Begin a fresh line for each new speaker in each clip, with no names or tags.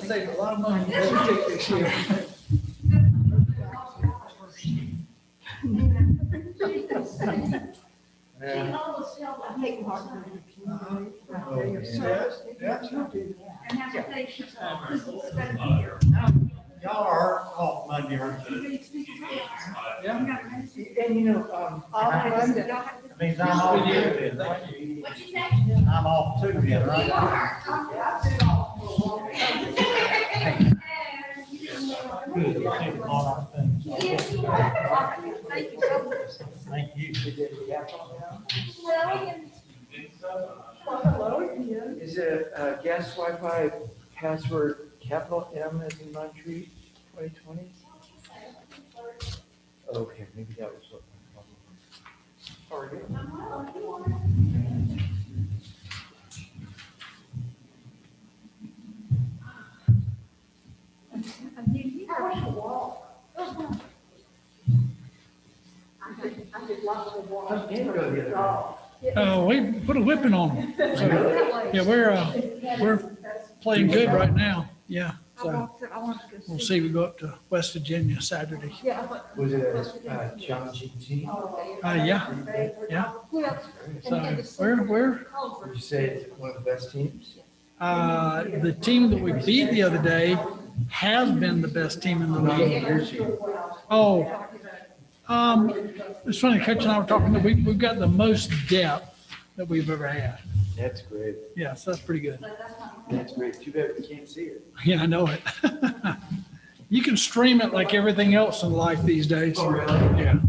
saved a lot of money this year.
Yeah.
And have patience.
Y'all are off Monday, aren't you?
And you know,
That means I'm off too then, right?
What'd you say?
I'm off too then, right? Good, we'll take all our things.
Yes, you are. Thank you so much.
Thank you.
is it gas Wi-Fi password capital M as in Montreat 2020? Okay, maybe that was what my problem was.
We put a whipping on them. So, yeah, we're playing good right now. Yeah. So we'll see. We go up to West Virginia Saturday.
Was it a challenging team?
Yeah. So we're
Would you say it's one of the best teams?
the team that we beat the other day has been the best team in the league. Oh, it's funny. Coach and I were talking that we've got the most depth that we've ever had.
That's great.
Yeah, so that's pretty good.
That's great. Too bad we can't see it.
Yeah, I know it. You can stream it like everything else in life these days.
Oh, really?
Yeah.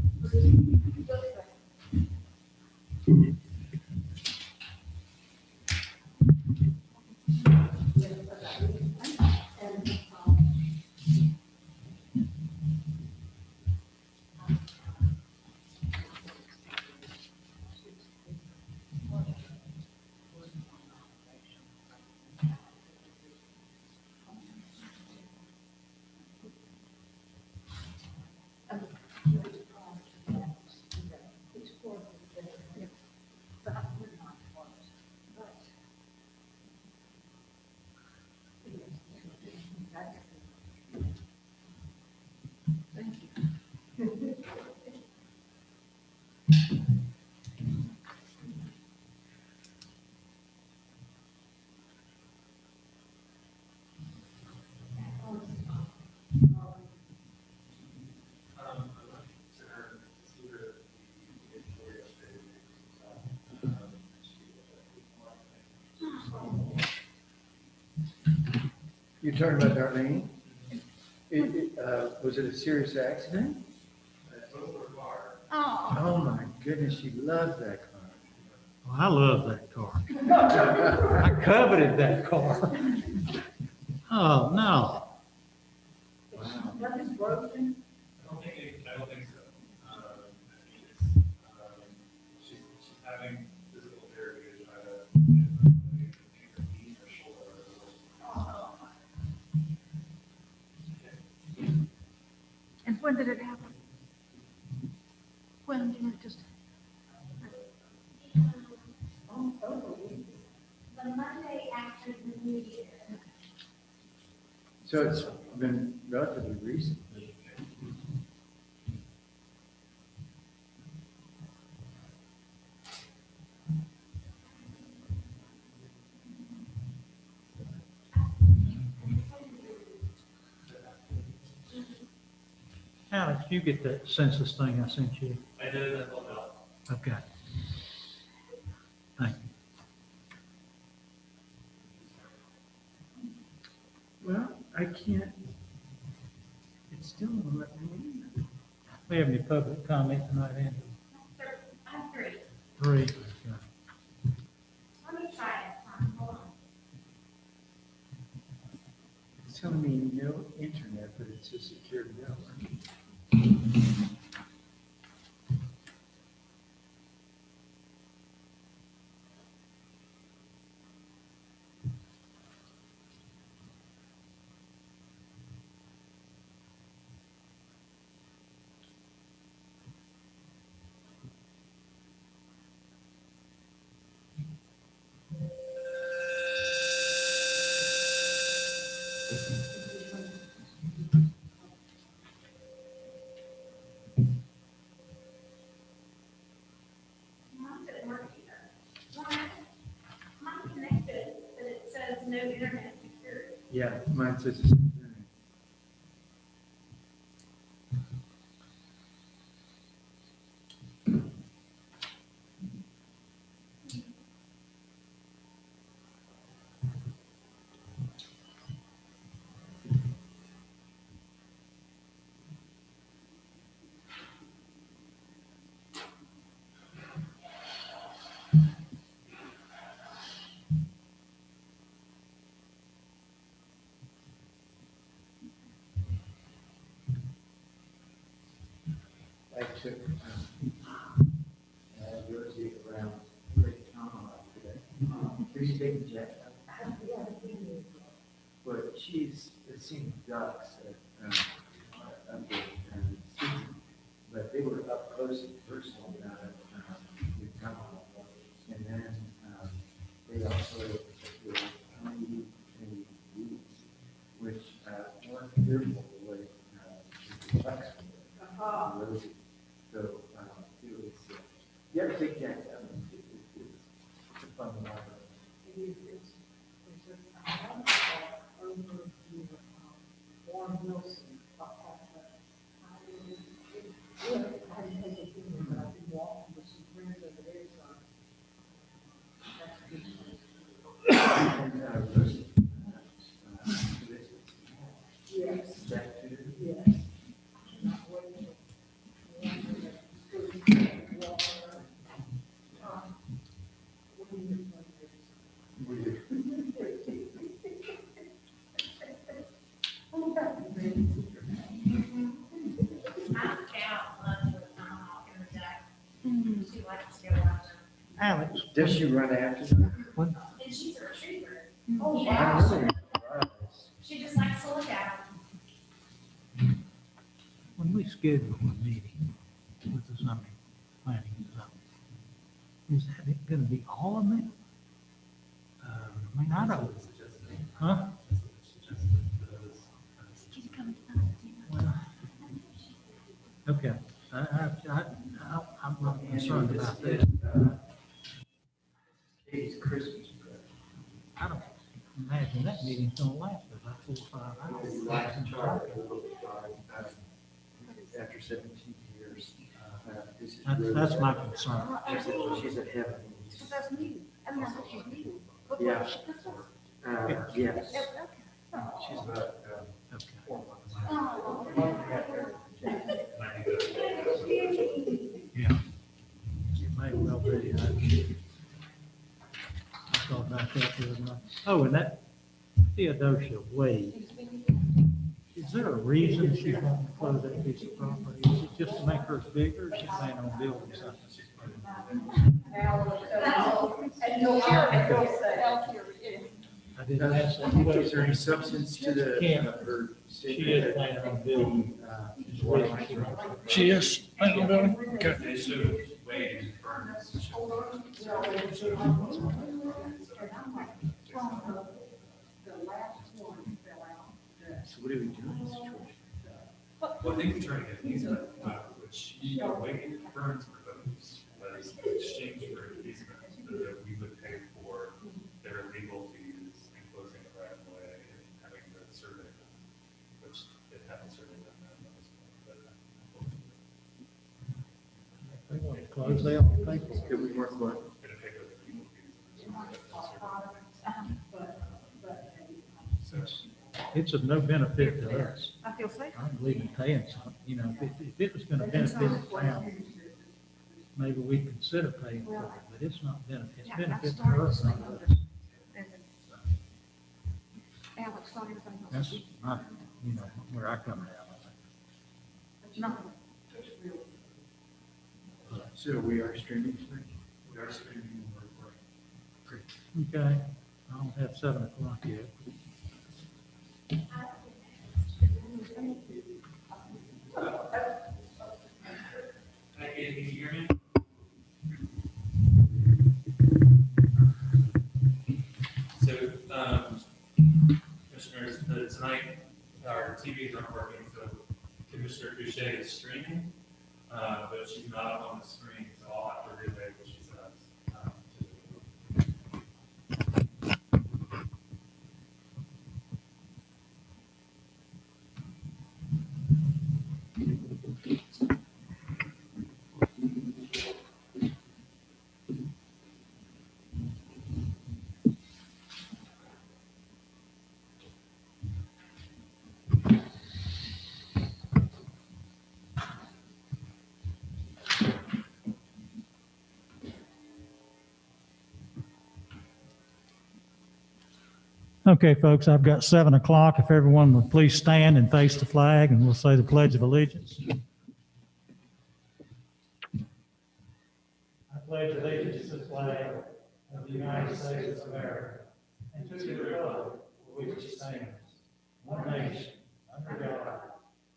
You're talking about Darlene? Was it a serious accident?
Oh,
Oh my goodness, she loves that car.
Well, I love that car. I coveted that car. Oh, no.
Wow.
nothing's broken.
I don't think so. She's having physical therapy to try to get her knee or shoulder.
And when did it happen? When did it just?
The Monday after the New Year.
So it's been relatively recent.
Alex, you get that census thing I sent you?
I did that one out.
Okay. Thank you.
Well, I can't, it still won't let me in.
We have any public comment tonight, Andrew?
I'm three.
Three. Okay.
Let me try it. Hold on.
It's telling me no internet, but it's a secure network.
Mine didn't work either. Mine connected, but it says no internet security.
Yeah, mine says. I took Rosie around Great Tomahawk today. Have you taken Jack? Well, she's seen ducks up there, but they were up close and personal down at Great Tomahawk. And then they also were tiny weeds, which weren't fearful the way the ducks were. Rosie. So it was, you ever take Jack? It's a fun ride. And Rosie, yes. Jack too. Yes.
My cat loves the tomahawk and the duck. She likes to go watch them.
Alex,
Does she run after them?
when,
And she's a retriever.
Oh,
Yeah.
wow.
She just likes to look at them.
when we schedule a meeting with the zoning, planning and zoning, is that gonna be all of them? I mean, I don't, huh?
She's coming to us.
Well, okay, I'm not concerned about that.
Katie's Christmas present.
I don't imagine that meeting's gonna last about 4 or 5 hours.
Last child, after 17 years. This is really-
That's my concern.
She's at heaven.
So that's me. I mean, I thought she's leaving. But
Yeah.
what, she does what?
Yes.
Okay.
She's about
Okay.
4 months.
Oh.
Yeah. It may well be. I thought about that the other night. Oh, and that Theodosia Wade, is there a reason she won't close that piece of property? Is it just to make hers bigger, or she plan on building something? I didn't ask that
Is
question.
there any substance to the,
Can't.
her
She
statement?
is planning on building.
She is, planning on building, okay.
They should weigh in firms.
So what are we doing in this situation?
Well, I think we're trying to get these, what she weighed firms proposed was in exchange for an easement that we would pay for their legal fees, enclosing the right of way and having the survey, which it hasn't surveyed done that.
They want to close, they ought to pay for it.
Could we work what?
Gonna pay for the legal fees. So,
It's of no benefit to us.
I feel safe.
I don't believe in paying something, you know, if it was gonna benefit the town, maybe we'd consider paying for it, but it's not benefit, it's
Yeah, I
benefit to
started
us, not
saying
us.
this. And then Alex thought everything
That's
was.
not, you know, where I come down.
Nothing.
So we are streaming tonight?
we are streaming and we're recording.
Okay, I don't have 7 o'clock yet.
Hi, Katie, can you hear me? So, commissioners, tonight our TVs aren't working, so Commissioner Boucher is streaming, but she's not on the screen, so I'll have to relay what she says.
Okay, folks, I've got 7 o'clock. If everyone would please stand and face the flag, and we'll say the Pledge of Allegiance. I pledge allegiance to the flag of the United States of America and to the republic for which it stands, one nation, under God,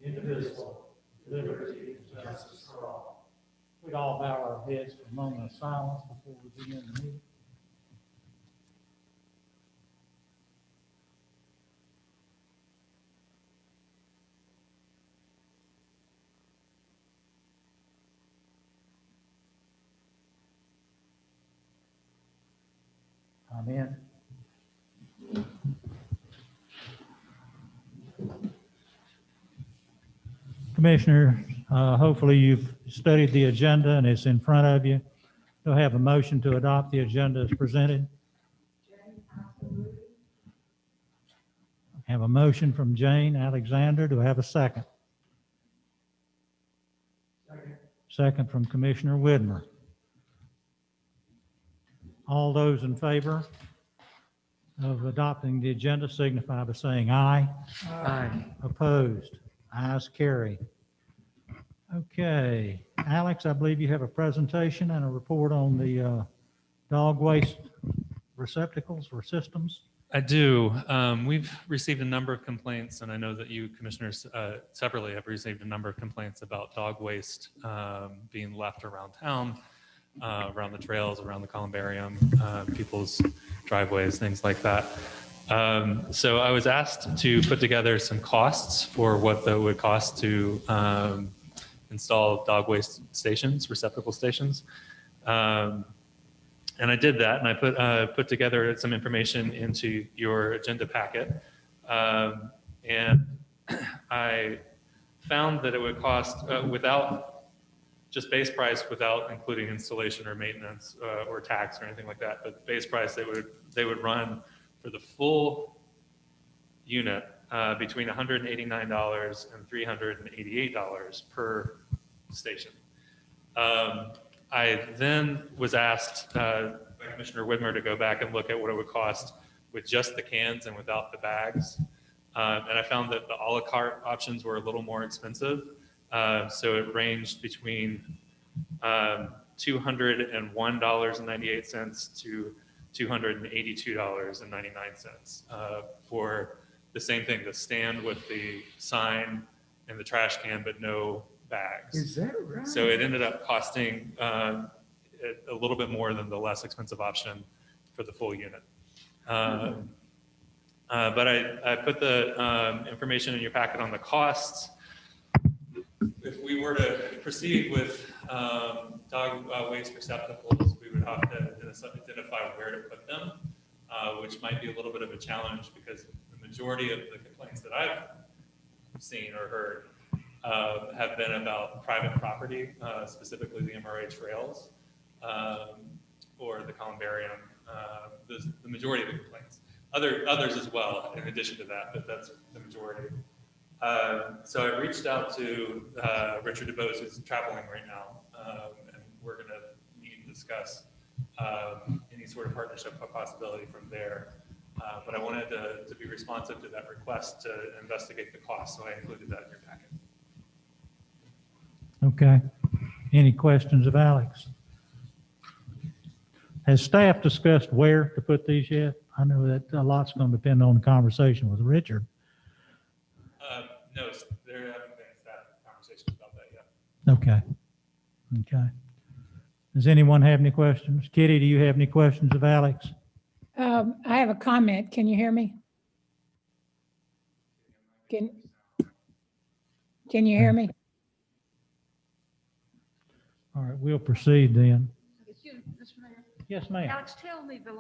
indivisible, with liberty and justice for all. We'd all bow our heads for a moment of silence before we begin the meeting. Amen. Commissioner, hopefully you've studied the agenda and it's in front of you. Do I have a motion to adopt the agenda as presented? I have a motion from Jane Alexander. Do I have a second? Second from Commissioner Widmer. All those in favor of adopting the agenda signify by saying aye. Aye. Opposed? Ayes carry. Okay, Alex, I believe you have a presentation and a report on the dog waste receptacles or systems.
I do. We've received a number of complaints, and I know that you commissioners separately have received a number of complaints about dog waste being left around town, around the trails, around the columbarium, people's driveways, things like that. So I was asked to put together some costs for what that would cost to install dog waste stations, receptacle stations. And I did that, and I put together some information into your agenda packet. And I found that it would cost, without just base price, without including installation or maintenance or tax or anything like that, but base price, they would run for the full unit between $189 and $388 per station. I then was asked by Commissioner Widmer to go back and look at what it would cost with just the cans and without the bags. And I found that the a la carte options were a little more expensive. So it ranged between $201.98 to $282.99 for the same thing, the stand with the sign and the trash can, but no bags.
Is that right?
So it ended up costing a little bit more than the less expensive option for the full unit. But I put the information in your packet on the costs. If we were to proceed with dog waste receptacles, we would have to identify where to put them, which might be a little bit of a challenge because the majority of the complaints that I've seen or heard have been about private property, specifically the MRA trails or the columbarium. The majority of the complaints. Others as well, in addition to that, but that's the majority. So I reached out to Richard DeBose, who's traveling right now, and we're going to meet and discuss any sort of partnership possibility from there. But I wanted to be responsive to that request to investigate the cost, so I included that in your packet.
Okay. Any questions of Alex? Has staff discussed where to put these yet? I know that a lot's going to depend on the conversation with Richard.
No, there haven't been staff conversations about that yet.
Okay. Okay. Does anyone have any questions? Kitty, do you have any questions of Alex?
I have a comment. Can you hear me? Can, can you hear me?
All right, we'll proceed then.
Excuse me, Mr. Mayor.
Yes, ma'am.
Alex, tell me the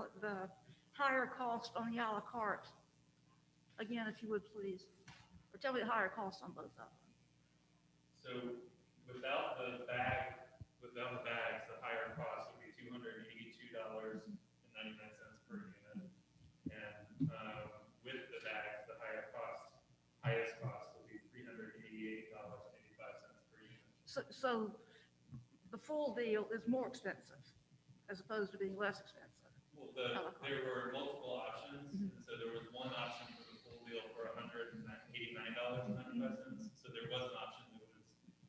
higher cost on the à la carte, again, if you would, please. Or tell me the higher cost on both of them.
So without the bags, the higher cost would be $282.99 per unit. And with the bags, the highest cost would be $388.85 per unit.
So the full deal is more expensive as opposed to being less expensive.
Well,
À la carte.
there were multiple options, and so there was one option for the full deal for $189.95. So there was an option that was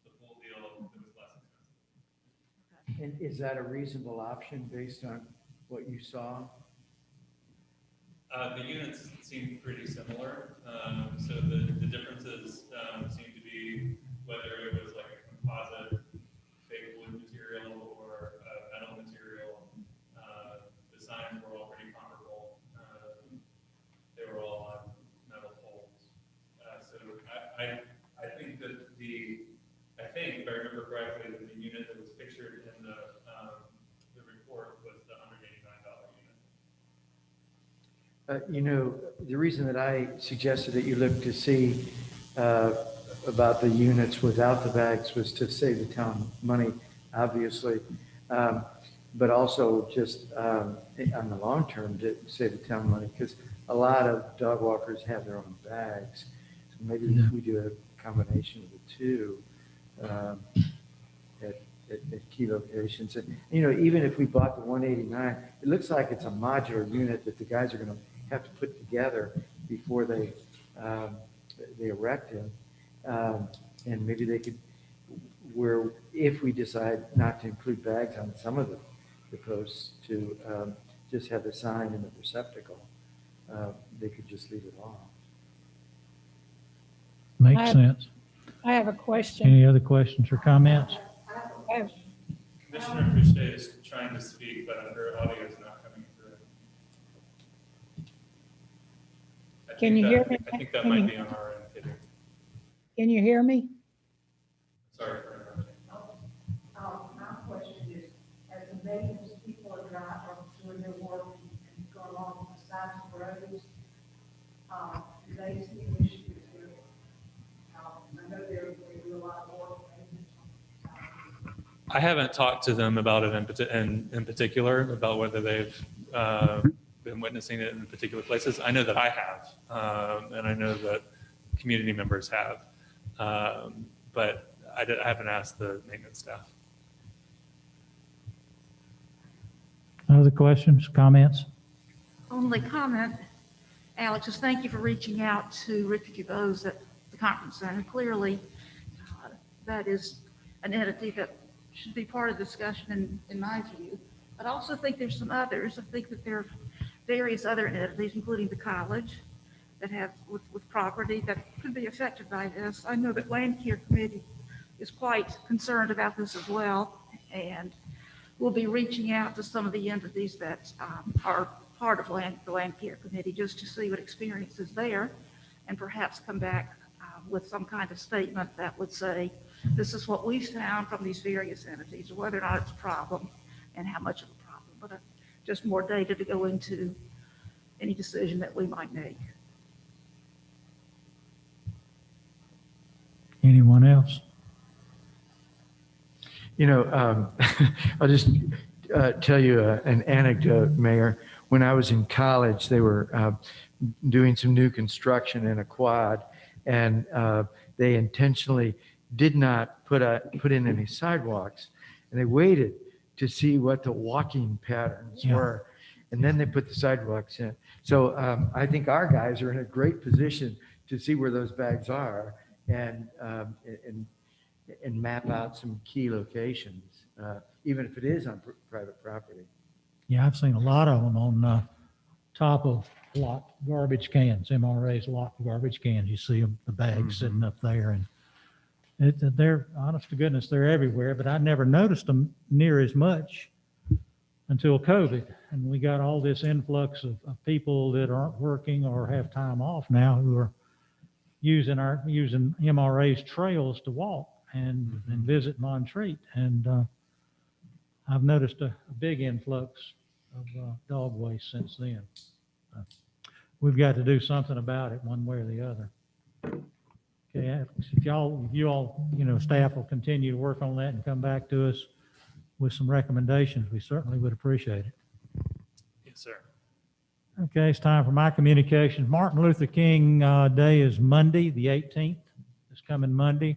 the full deal that was less expensive.
And is that a reasonable option based on what you saw?
The units seem pretty similar, so the differences seem to be whether it was like a composite fake wood material or metal material. The signs were all pretty comparable. They were all on metal poles. So I think that I think if I remember correctly, that the unit that was pictured in the report was the $189 unit.
You know, the reason that I suggested that you look to see about the units without the bags was to save the town money, obviously, but also just on the long term to save the town money, because a lot of dog walkers have their own bags. So maybe we do a combination of the two at key locations. And, you know, even if we bought the 189, it looks like it's a modular unit that the guys are going to have to put together before they erect it. And maybe they could, where if we decide not to include bags on some of the posts to just have the sign in the receptacle, they could just leave it off.
Makes sense.
I have a question.
Any other questions or comments?
I have-
Commissioner Fouché is trying to speak, but her audio is not coming through.
Can you hear me?
I think that
Can
might
you-
be on our end, Kitty.
Can you hear me?
Sorry for interrupting.
My question is, as the maintenance people are doing their work and go along the sides of roads, do they see issues with, I know they do a lot of work.
I haven't talked to them about it in particular, about whether they've been witnessing it in particular places. I know that I have, and I know that community members have, but I haven't asked the maintenance staff.
Other questions, comments?
Only comment, Alex, is thank you for reaching out to Richard Dubose at the conference center. Clearly, that is an entity that should be part of the discussion in my view. But I also think there's some others. I think that there are various other entities, including the college, that have with property that could be affected by this. I know that Land Care Committee is quite concerned about this as well, and we'll be reaching out to some of the entities that are part of the Land Care Committee just to see what experience is there, and perhaps come back with some kind of statement that would say, this is what we found from these various entities, or whether or not it's a problem and how much of a problem, but just more data to go into any decision that we might make.
Anyone else?
You know, I'll just tell you an anecdote, Mayor. When I was in college, they were doing some new construction in a quad, and they intentionally did not put in any sidewalks, and they waited to see what the walking patterns were, and then they put the sidewalks in. So I think our guys are in a great position to see where those bags are and map out some key locations, even if it is on private property.
Yeah, I've seen a lot of them on top of locked garbage cans, MRA's locked garbage cans. You see them, the bags sitting up there, and they're, honest to goodness, they're everywhere, but I never noticed them near as much until COVID. And we got all this influx of people that aren't working or have time off now who are using MRA's trails to walk and visit Montreat. And I've noticed a big influx of dog waste since then. We've got to do something about it one way or the other. Okay, Alex, if you all, staff will continue to work on that and come back to us with some recommendations, we certainly would appreciate it.
Yes, sir.
Okay, it's time for my communications. Martin Luther King Day is Monday, the 18th. This coming Monday.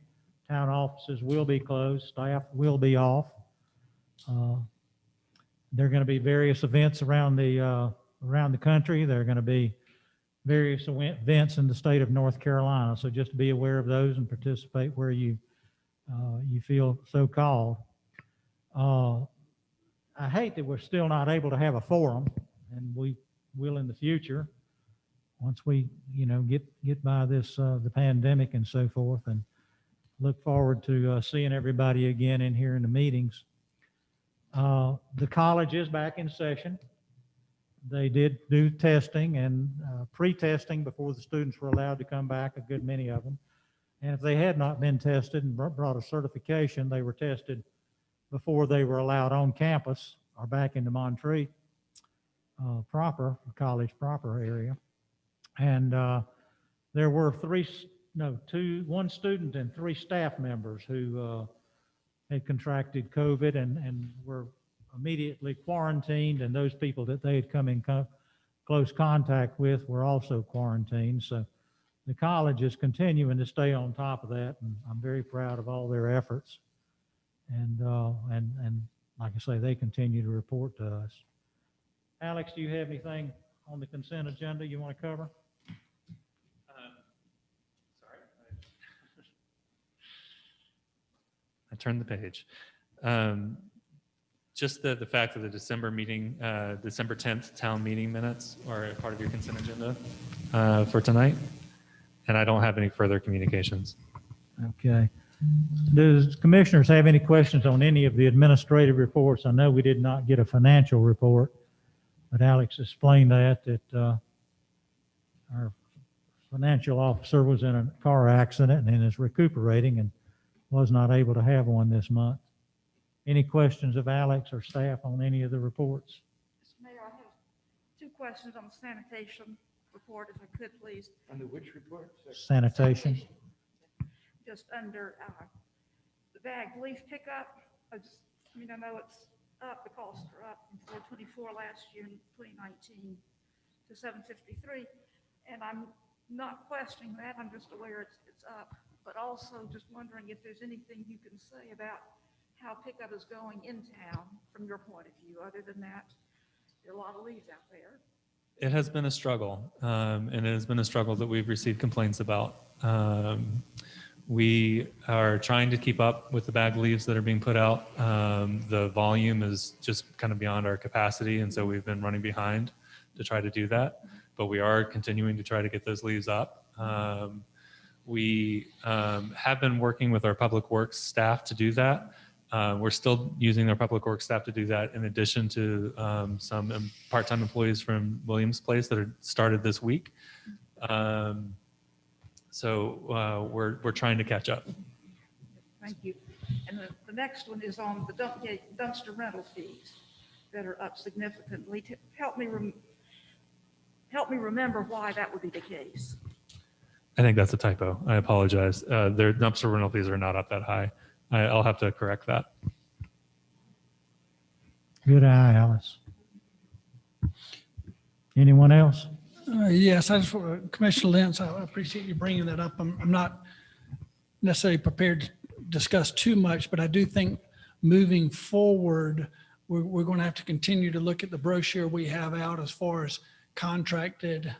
Town offices will be closed. Staff will be off. There are going to be various events around the country. There are going to be various events in the state of North Carolina. So just be aware of those and participate where you feel so called. I hate that we're still not able to have a forum, and we will in the future once we, get by this, the pandemic and so forth, and look forward to seeing everybody again in here in the meetings. The college is back in session. They did do testing and pre-testing before the students were allowed to come back, a good many of them. And if they had not been tested and brought a certification, they were tested before they were allowed on campus or back into Montreat proper, college proper area. And there were one student and 3 staff members who had contracted COVID and were immediately quarantined, and those people that they had come in close contact with were also quarantined. So the college is continuing to stay on top of that, and I'm very proud of all their efforts. And like I say, they continue to report to us. Alex, do you have anything on the consent agenda you want to cover?
Sorry. I turned the page. Just the fact that the December meeting, December 10th town meeting minutes are a part of your consent agenda for tonight. And I don't have any further communications.
Okay. Does commissioners have any questions on any of the administrative reports? I know we did not get a financial report, but Alex explained that our financial officer was in a car accident and is recuperating and was not able to have one this month. Any questions of Alex or staff on any of the reports?
Mr. Mayor, I have 2 questions on the sanitation report, if I could, please.
Under which report? Sir?
Sanitation.
Just under the bagged leaf pickup. I know it's up, the costs are up from $424 last year in 2019 to $753. And I'm not questioning that, I'm just aware it's up. But also just wondering if there's anything you can say about how pickup is going in town from your point of view. Other than that, there are a lot of leaves out there.
It has been a struggle, and it has been a struggle that we've received complaints about. We are trying to keep up with the bag leaves that are being put out. The volume is just kind of beyond our capacity, and so we've been running behind to try to do that. But we are continuing to try to get those leaves up. We have been working with our public works staff to do that. We're still using our public works staff to do that, in addition to some part-time employees from Williams Place that are started this week. So we're trying to catch up.
Thank you. And the next one is on the dumpster rental fees that are up significantly. Help me remember why that would be the case.
I think that's a typo. I apologize. Their dumpster rental fees are not up that high. I'll have to correct that.
Good eye, Alice. Anyone else?
Yes, Commissioner Lentz, I appreciate you bringing that up. I'm not necessarily prepared to discuss too much, but I do think moving forward, we're going to have to continue to look at the brochure we have out as far as contracted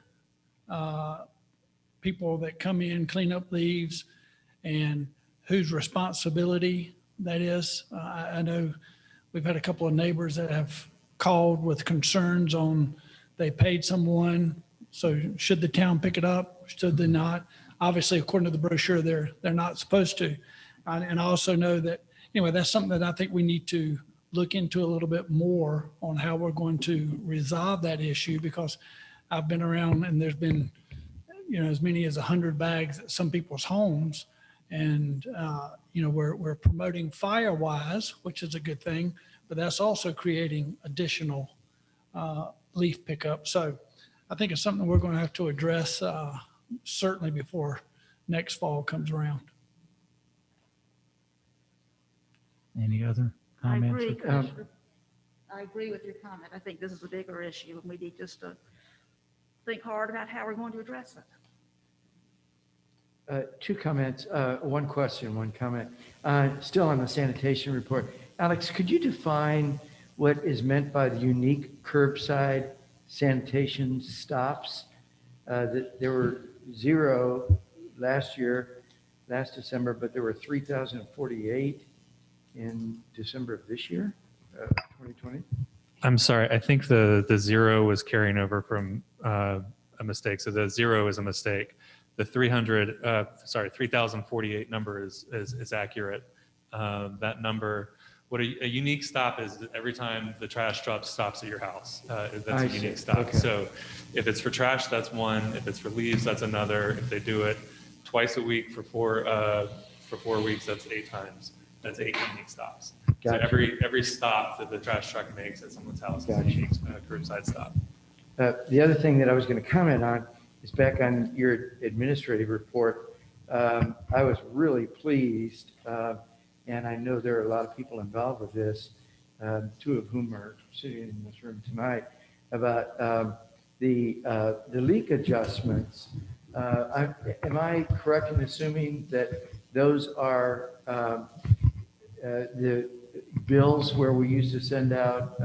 people that come in, clean up leaves, and whose responsibility that is. I know we've had a couple of neighbors that have called with concerns on they paid someone, so should the town pick it up? Should they not? Obviously, according to the brochure, they're not supposed to. And I also know that, anyway, that's something that I think we need to look into a little bit more on how we're going to resolve that issue, because I've been around and there's been, as many as 100 bags at some people's homes. And, we're promoting Firewise, which is a good thing, but that's also creating additional leaf pickup. So I think it's something we're going to have to address certainly before next fall comes around.
Any other
I
comments?
agree,
or-
Commissioner. I agree with your comment. I think this is a bigger issue, and we need just to think hard about how we're going to address it.
Two comments, one question, one comment. Still on the sanitation report. Alex, could you define what is meant by the unique curbside sanitation stops? That there were 0 last December, but there were 3,048 in December of this year, 2020.
I'm sorry, I think the 0 was carrying over from a mistake. So the 0 is a mistake. The 3,048 number is accurate. That number, what a unique stop is every time the trash truck stops at your house. That's
I
a
see.
unique stop.
Okay.
So if it's for trash, that's one. If it's for leaves, that's another. If they do it twice a week for 4 weeks, that's 8 times. That's 8 unique stops. So
Gotcha.
every stop that the trash truck makes at someone's house is a
Gotcha.
unique curbside stop.
The other thing that I was going to comment on is back on your administrative report. I was really pleased, and I know there are a lot of people involved with this, 2 of whom are sitting in this room tonight, about the leak adjustments. Am I correct in assuming that those are the bills where we used to send out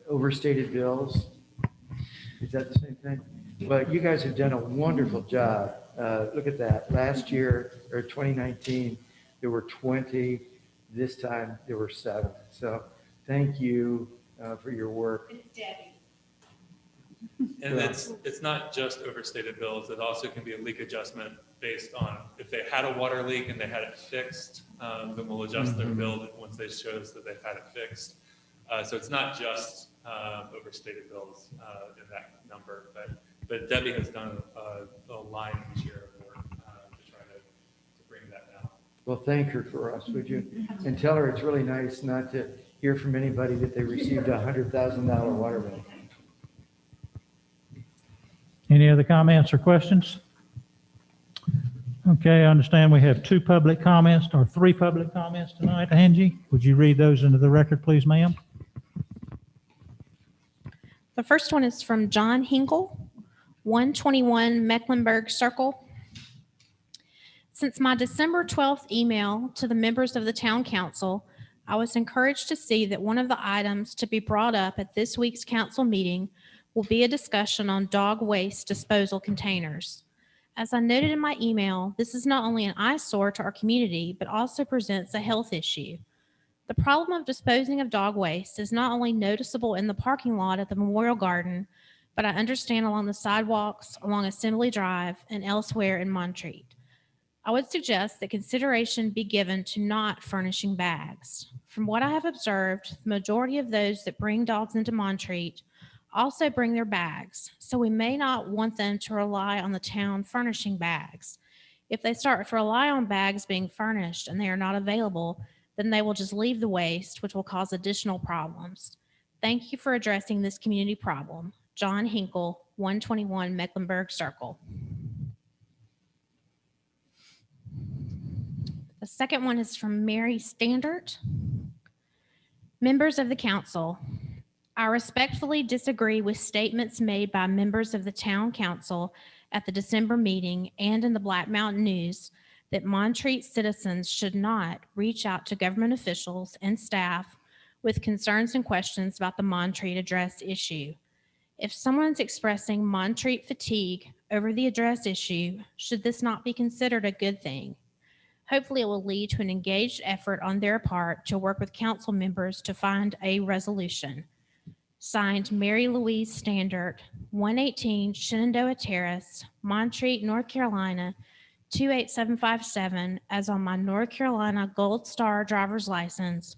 overstated bills? Is that the same thing? Well, you guys have done a wonderful job. Look at that. Last year, or 2019, there were 20. This time, there were 7. So thank you for your work.
It's Debbie.
And it's not just overstated bills. It also can be a leak adjustment based on if they had a water leak and they had it fixed, then we'll adjust their bill once they show us that they've had it fixed. So it's not just overstated bills in that number, but Debbie has done a line each year of work to try to bring that down.
Well, thank her for us, would you? And tell her it's really nice not to hear from anybody that they received a $100,000 water bill.
Any other comments or questions? Okay, I understand we have 2 public comments or 3 public comments tonight. Angie, would you read those into the record, please, ma'am?
The first one is from John Hinkle, 121 Mecklenburg Circle. Since my December 12th email to the members of the town council, I was encouraged to see that one of the items to be brought up at this week's council meeting will be a discussion on dog waste disposal containers. As I noted in my email, this is not only an eyesore to our community, but also presents a health issue. The problem of disposing of dog waste is not only noticeable in the parking lot at the Memorial Garden, but I understand along the sidewalks, along Assembly Drive, and elsewhere in Montreat. I would suggest that consideration be given to not furnishing bags. From what I have observed, the majority of those that bring dogs into Montreat also bring their bags, so we may not want them to rely on the town furnishing bags. If they start to rely on bags being furnished and they are not available, then they will just leave the waste, which will cause additional problems. Thank you for addressing this community problem. John Hinkle, 121 Mecklenburg Circle. The second one is from Mary Standard. Members of the council, I respectfully disagree with statements made by members of the town council at the December meeting and in the Black Mountain News that Montreat citizens should not reach out to government officials and staff with concerns and questions about the Montreat address issue. If someone's expressing Montreat fatigue over the address issue, should this not be considered a good thing? Hopefully it will lead to an engaged effort on their part to work with council members to find a resolution. Signed, Mary Louise Standard, 118 Shenandoah Terrace, Montreat, North Carolina, 28757, as on my North Carolina Gold Star driver's license,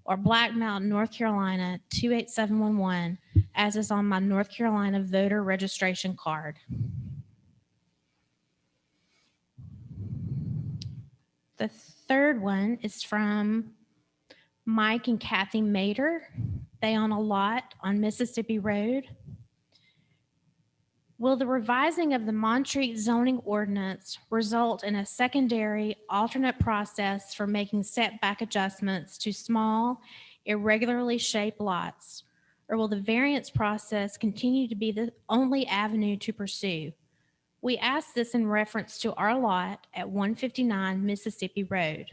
or Black Mountain, North Carolina, 28711, as is on my North Carolina voter registration card. The third one is from Mike and Kathy Mater. They own a lot on Mississippi Road. Will the revising of the Montreat zoning ordinance result in a secondary alternate process for making setback adjustments to small, irregularly shaped lots? Or will the variance process continue to be the only avenue to pursue? We ask this in reference to our lot at 159 Mississippi Road.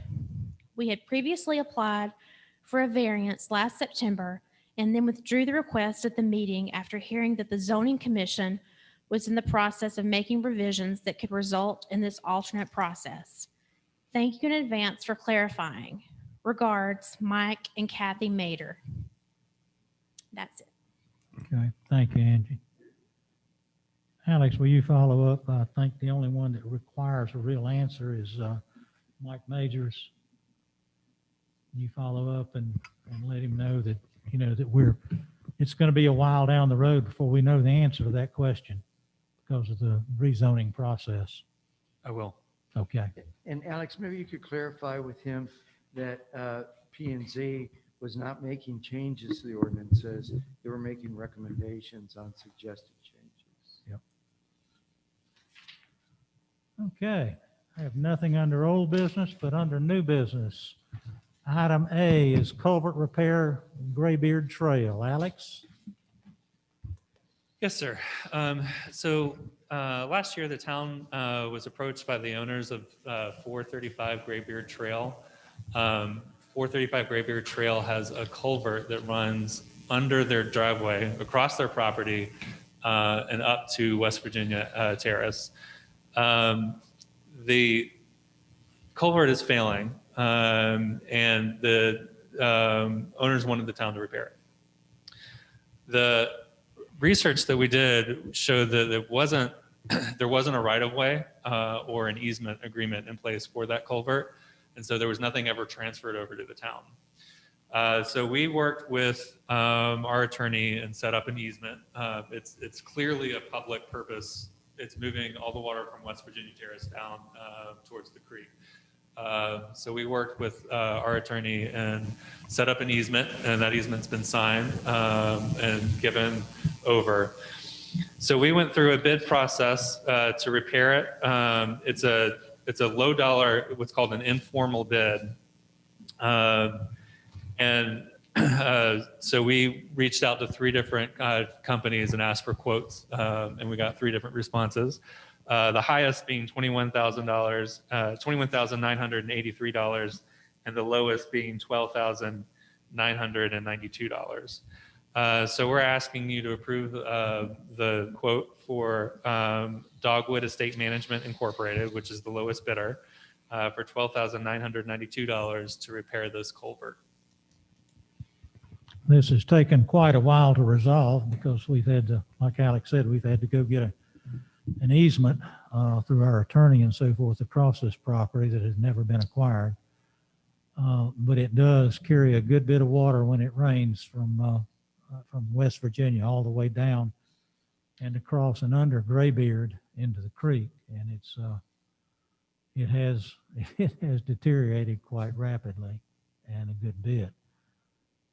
We had previously applied for a variance last September and then withdrew the request at the meeting after hearing that the zoning commission was in the process of making revisions that could result in this alternate process. Thank you in advance for clarifying. Regards, Mike and Kathy Mater. That's it.
Okay, thank you, Angie. Alex, will you follow up? I think the only one that requires a real answer is Mike Majors. You follow up and let him know that, that it's going to be a while down the road before we know the answer to that question because of the rezoning process.
I will.
Okay.
And Alex, maybe you could clarify with him that P&Z was not making changes to the ordinances. They were making recommendations on suggested changes.
Yep. Okay. I have nothing under old business, but under new business. Item A is culvert repair, Graybeard Trail. Alex?
Yes, sir. Last year, the town was approached by the owners of 435 Graybeard Trail. 435 Graybeard Trail has a culvert that runs under their driveway, across their property, and up to West Virginia Terrace. The culvert is failing, and the owners wanted the town to repair it. The research that we did showed that there wasn't a right-of-way or an easement agreement in place for that culvert, and so there was nothing ever transferred over to the town. So we worked with our attorney and set up an easement. It's clearly a public purpose. It's moving all the water from West Virginia Terrace down towards the creek. So we worked with our attorney and set up an easement, and that easement's been signed and given over. So we went through a bid process to repair it. It's a low dollar, what's called an informal bid. So we reached out to 3 different companies and asked for quotes, and we got 3 different responses. The highest being $21,000, $21,983, and the lowest being $12,992. So we're asking you to approve the quote for Dogwood Estate Management Incorporated, which is the lowest bidder, for $12,992 to repair this culvert.
This has taken quite a while to resolve because we've had to, like Alex said, we've had to go get an easement through our attorney and so forth across this property that has never been acquired. But it does carry a good bit of water when it rains from West Virginia all the way down and across and under Graybeard into the creek. And it has deteriorated quite rapidly and a good bit.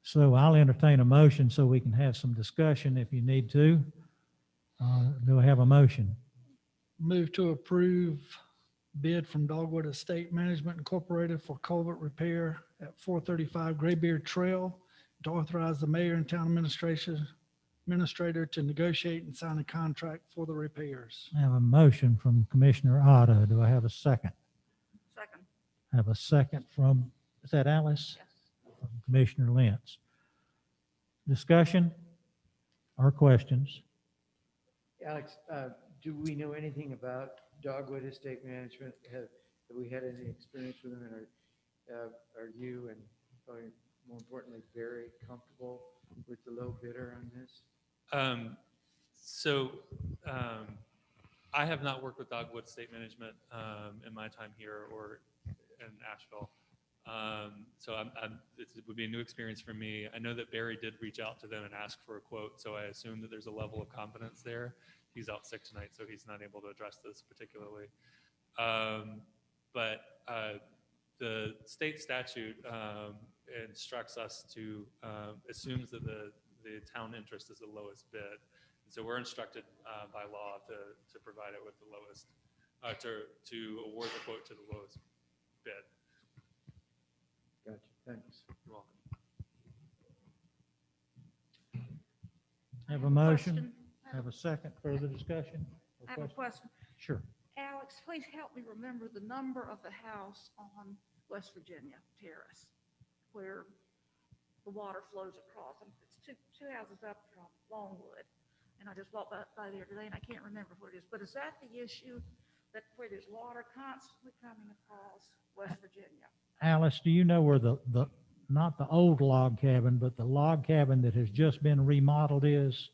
So I'll entertain a motion so we can have some discussion if you need to. Do I have a motion?
Move to approve bid from Dogwood Estate Management Incorporated for culvert repair at 435 Graybeard Trail, to authorize the mayor and town administrator to negotiate and sign a contract for the repairs.
I have a motion from Commissioner Otto. Do I have a second?
Second.
I have a second from, is that Alice?
Yes.
From Commissioner Lentz. Discussion or questions?
Alex, do we know anything about Dogwood Estate Management? Have we had any experience with them? And are you, and probably more importantly, very comfortable with the low bidder on this?
I have not worked with Dogwood Estate Management in my time here or in Asheville. So it would be a new experience for me. I know that Barry did reach out to them and ask for a quote, so I assume that there's a level of confidence there. He's out sick tonight, so he's not able to address this particularly. But the state statute instructs us to, assumes that the town interest is the lowest bid. And so we're instructed by law to provide it with the lowest, to award the quote to the lowest bid.
Gotcha, thanks.
You're welcome.
Have a motion,
Question.
have a second, further discussion? or
I have a
question?
question.
Sure.
Alex, please help me remember the number of the house on West Virginia Terrace where the water flows across. And it's two houses up from Longwood. And I just walked by there today and I can't remember what it is. But is that the issue, that where there's water constantly coming across West Virginia?
Alice, do you know where the not the old log cabin, but the log cabin that has just been remodeled is?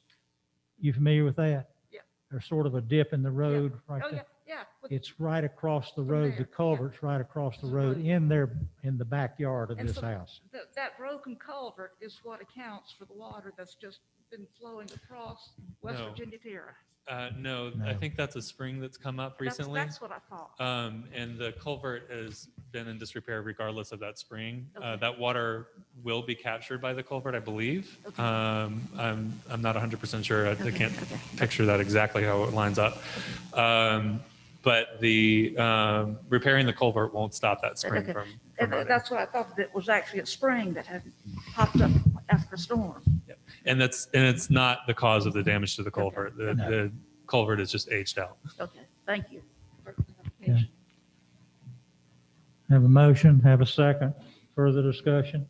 You familiar with that?
Yeah.
There's sort of a dip in the road right
Oh,
there.
yeah.
It's right across the
From
road.
there,
The culvert's right across the
The
road
road.
in the backyard of
And
this
so
house.
That broken culvert is what accounts for the water that's just been flowing across West
No.
Virginia Terrace.
No,
No.
I think that's a spring that's come up recently.
That's what I thought.
And the culvert has been in disrepair regardless of that spring.
Okay.
That water will be captured by the culvert, I believe.
Okay.
I'm not 100% sure. I
Okay,
can't
okay.
picture that exactly how it lines up. But the repairing the culvert won't stop that spring
Okay.
from
And
running.
that's what I thought, that it was actually a spring that had popped up after a storm.
Yep. And it's not the cause of the damage to the culvert.
Okay.
The culvert is just aged out.
Okay, thank you for clarification.
Have a motion, have a second, further discussion?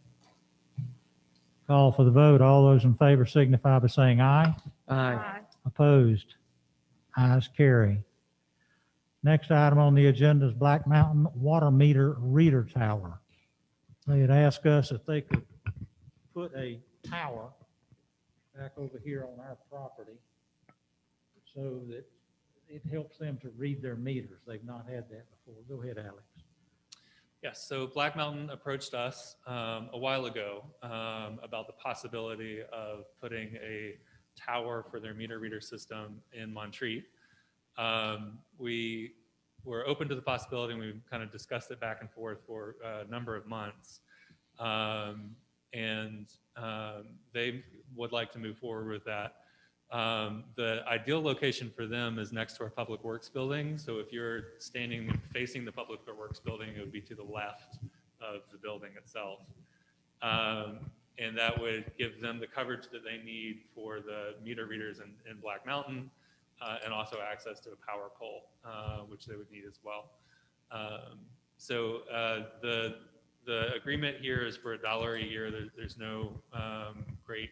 Call for the vote. All those in favor signify by saying aye.
Aye.
Opposed? Ayes carry. Next item on the agenda is Black Mountain Water Meter Reader Tower. They had asked us if they could put a tower back over here on our property so that it helps them to read their meters. They've not had that before. Go ahead, Alex.
Yes, so Black Mountain approached us a while ago about the possibility of putting a tower for their meter reader system in Montreat. We were open to the possibility, and we kind of discussed it back and forth for a number of months. They would like to move forward with that. The ideal location for them is next to our Public Works building. So if you're standing facing the Public Works building, it would be to the left of the building itself. And that would give them the coverage that they need for the meter readers in Black Mountain, and also access to a power pole, which they would need as well. The agreement here is for $1 a year. There's no great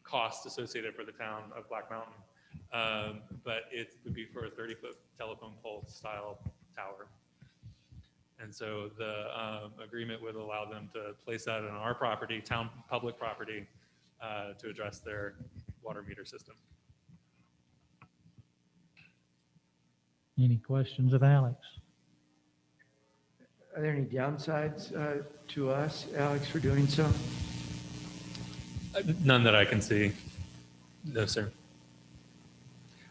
cost associated for the town of Black Mountain, but it would be for a 30-foot telephone pole style tower. And so the agreement would allow them to place that on our property, town public property, to address their water meter system.
Any questions of Alex?
Are there any downsides to us, Alex, for doing so?
None that I can see. No, sir.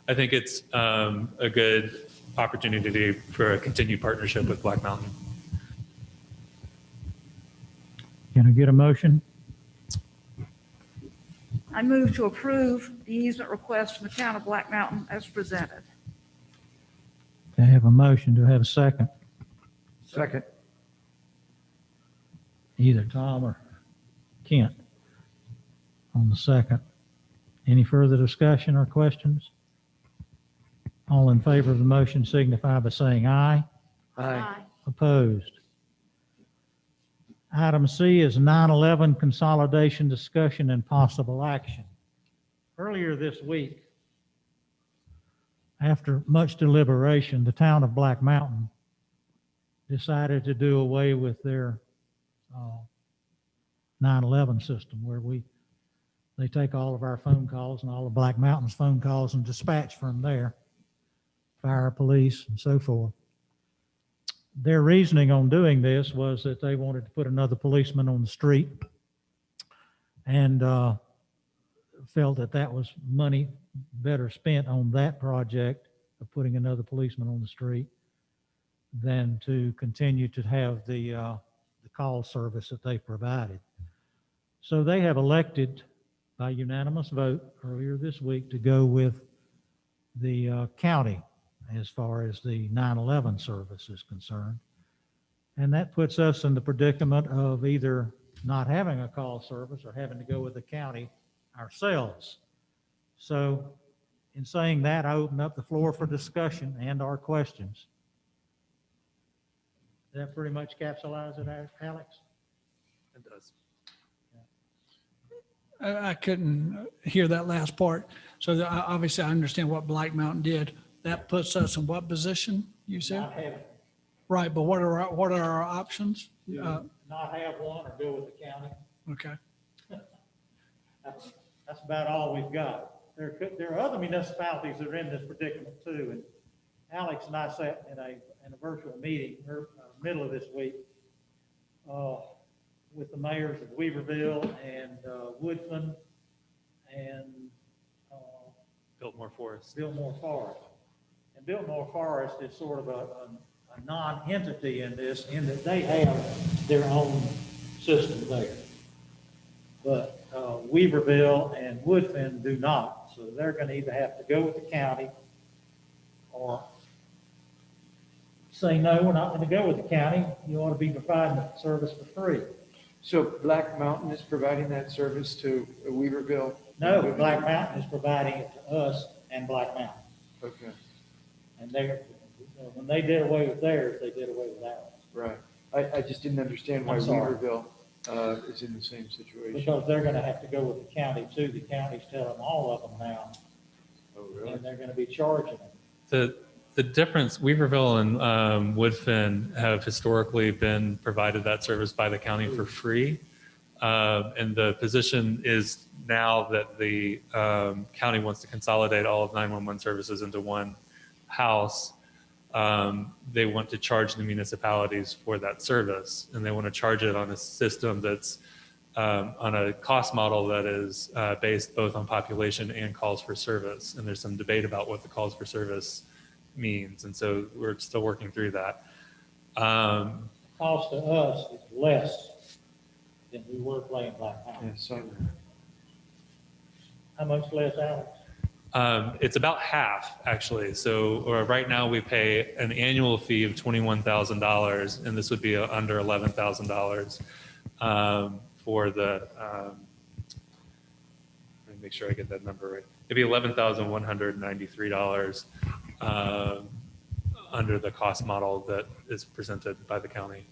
I think it's a good opportunity for a continued partnership with Black Mountain.
Can I get a motion?
I move to approve the easement request from the town of Black Mountain as presented.
To have a motion, to have a second?
Second.
Either Tom or Kent on the second. Any further discussion or questions? All in favor of the motion signify by saying aye.
Aye.
Opposed? Item C is 9/11 consolidation discussion and possible action. Earlier this week, after much deliberation, the town of Black Mountain decided to do away with their 9/11 system, where they take all of our phone calls and all of Black Mountain's phone calls and dispatch from there, fire, police, and so forth. their reasoning on doing this was that they wanted to put another policeman on the street and felt that that was money better spent on that project of putting another policeman on the street than to continue to have the call service that they provided. So they have elected by unanimous vote earlier this week to go with the county as far as the 9/11 service is concerned. And that puts us in the predicament of either not having a call service or having to go with the county ourselves. So in saying that, I open up the floor for discussion and our questions. That pretty much capsulizes it, Alex?
It does.
I couldn't hear that last part. So obviously I understand what Black Mountain did. That puts us in what position, you said?
Not have,
Right, but what are our options?
not have one or go with the county.
Okay.
That's about all we've got. There are other municipalities that are in this predicament too. And Alex and I sat in a virtual meeting middle of this week with the mayors of Weaverville and Woodfin and
Biltmore Forest.
Biltmore Forest. And Biltmore Forest is sort of a non-entity in this, in that they have their own system there. But Weaverville and Woodfin do not. So they're going to either have to go with the county or say, no, we're not going to go with the county. You ought to be providing the service for free.
So Black Mountain is providing that service to Weaverville?
No, Black Mountain is providing it to us and Black Mountain.
Okay,
And when they did away with theirs, they did away with ours.
right. I just didn't understand why
I'm sorry.
Weaverville is in the same situation.
Because they're going to have to go with the county too. The county's telling all of them now,
Oh, really?
and they're going to be charging them.
The difference, Weaverville and Woodfin have historically been provided that service by the county for free. And the position is now that the county wants to consolidate all of 911 services into one house. They want to charge the municipalities for that service, and they want to charge it on a system that's on a cost model that is based both on population and calls for service. And there's some debate about what the calls for service means, and so we're still working through that.
Cost to us is less than we were playing Black Mountain.
Yeah, so
How much less, Alex?
It's about half, actually. So right now we pay an annual fee of $21,000, and this would be under $11,000 for the. Let me make sure I get that number right. It'd be $11,193 under the cost model that is presented by the county.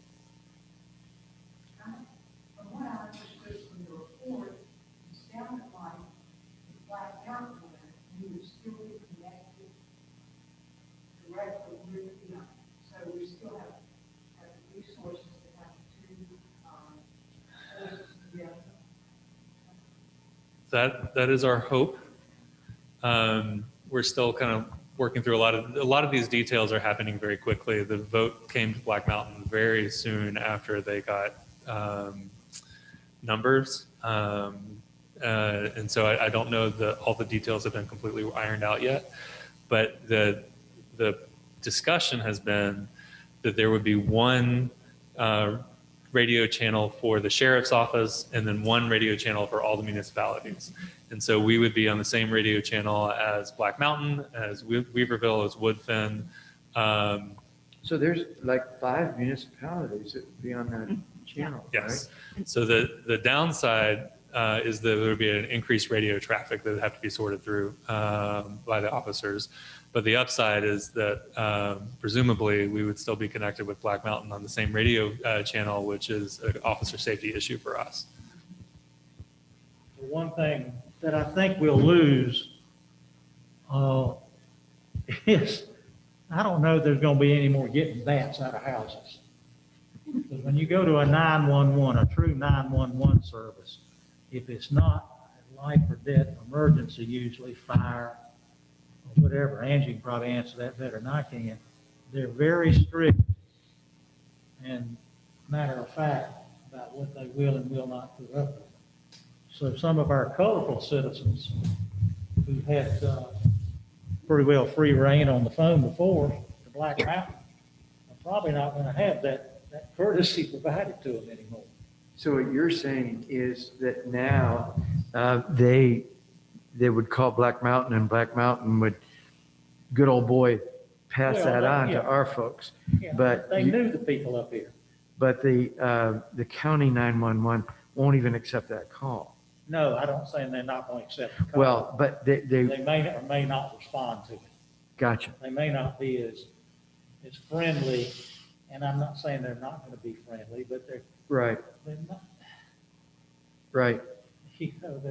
From what I understood from the report, it sounded like the Black Mountain one, you would still be connected directly with them. So we still have the resources to have two services together.
That is our hope. We're still kind of working through a lot of these details are happening very quickly. The vote came to Black Mountain very soon after they got numbers. And so I don't know that all the details have been completely ironed out yet, but the discussion has been that there would be one radio channel for the sheriff's office and then one radio channel for all the municipalities. And so we would be on the same radio channel as Black Mountain, as Weaverville, as Woodfin.
So there's like 5 municipalities that would be on that channel,
Yes.
right?
So the downside is that there would be an increased radio traffic that would have to be sorted through by the officers. But the upside is that presumably we would still be connected with Black Mountain on the same radio channel, which is an officer safety issue for us.
The one thing that I think we'll lose is, I don't know if there's going to be any more getting bats out of houses. Because when you go to a 911, a true 911 service, if it's not a life or death emergency, usually fire or whatever, Angie can probably answer that better than I can, they're very strict and matter of fact about what they will and will not put up with. So some of our colorful citizens who had pretty well free reign on the phone before the Black Mountain are probably not going to have that courtesy provided to them anymore.
So what you're saying is that now they would call Black Mountain, and Black Mountain would, good old boy, pass
Well,
that
that-
on
yeah.
to our folks.
Yeah,
But
they
you-
knew the people up here.
But the county 911 won't even accept that call.
No, I don't say they're not going to accept the call.
Well, but they
They may or may not respond to it.
gotcha.
They may not be as friendly, and I'm not saying they're not going to be friendly, but they're
Right,
not,
right.
you know,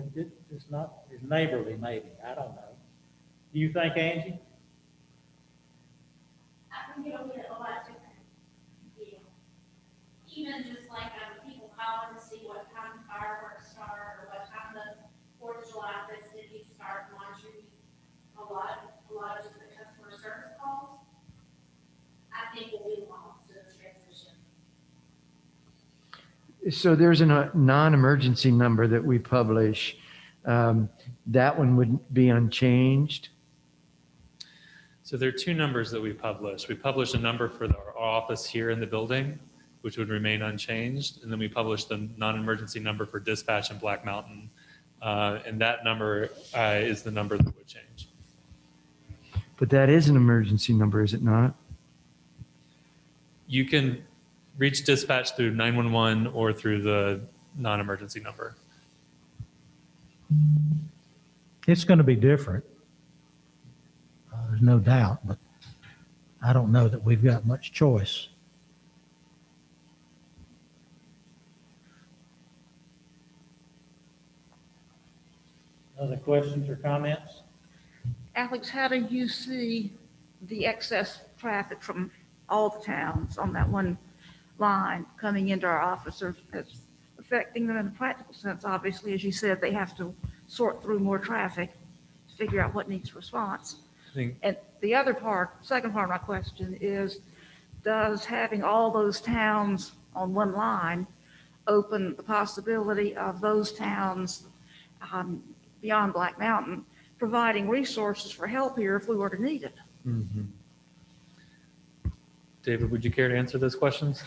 it's not as neighborly maybe. I don't know. Do you think, Angie?
I think it'll get a lot different. Yeah. Even just like, people calling to see what time the fireworks start, or what time the Fourth of July festivities start, Montreat. A lot of just the customer service calls. I think will be lost to the transition.
So there's a non-emergency number that we publish. That one would be unchanged.
So there are two numbers that we publish. We publish a number for our office here in the building, which would remain unchanged. And then we publish the non-emergency number for dispatch in Black Mountain. And that number is the number that would change.
But that is an emergency number, is it not?
You can reach dispatch through 911 or through the non-emergency number.
It's going to be different. There's no doubt, but I don't know that we've got much choice. Other questions or comments?
Alex, how do you see the excess traffic from all the towns on that one line coming into our office? Or it's affecting them in a practical sense? Obviously, as you said, they have to sort through more traffic to figure out what needs response.
I think
And the other part, second part of my question is, does having all those towns on one line open the possibility of those towns beyond Black Mountain providing resources for help here if we were to need it?
David, would you care to answer those questions?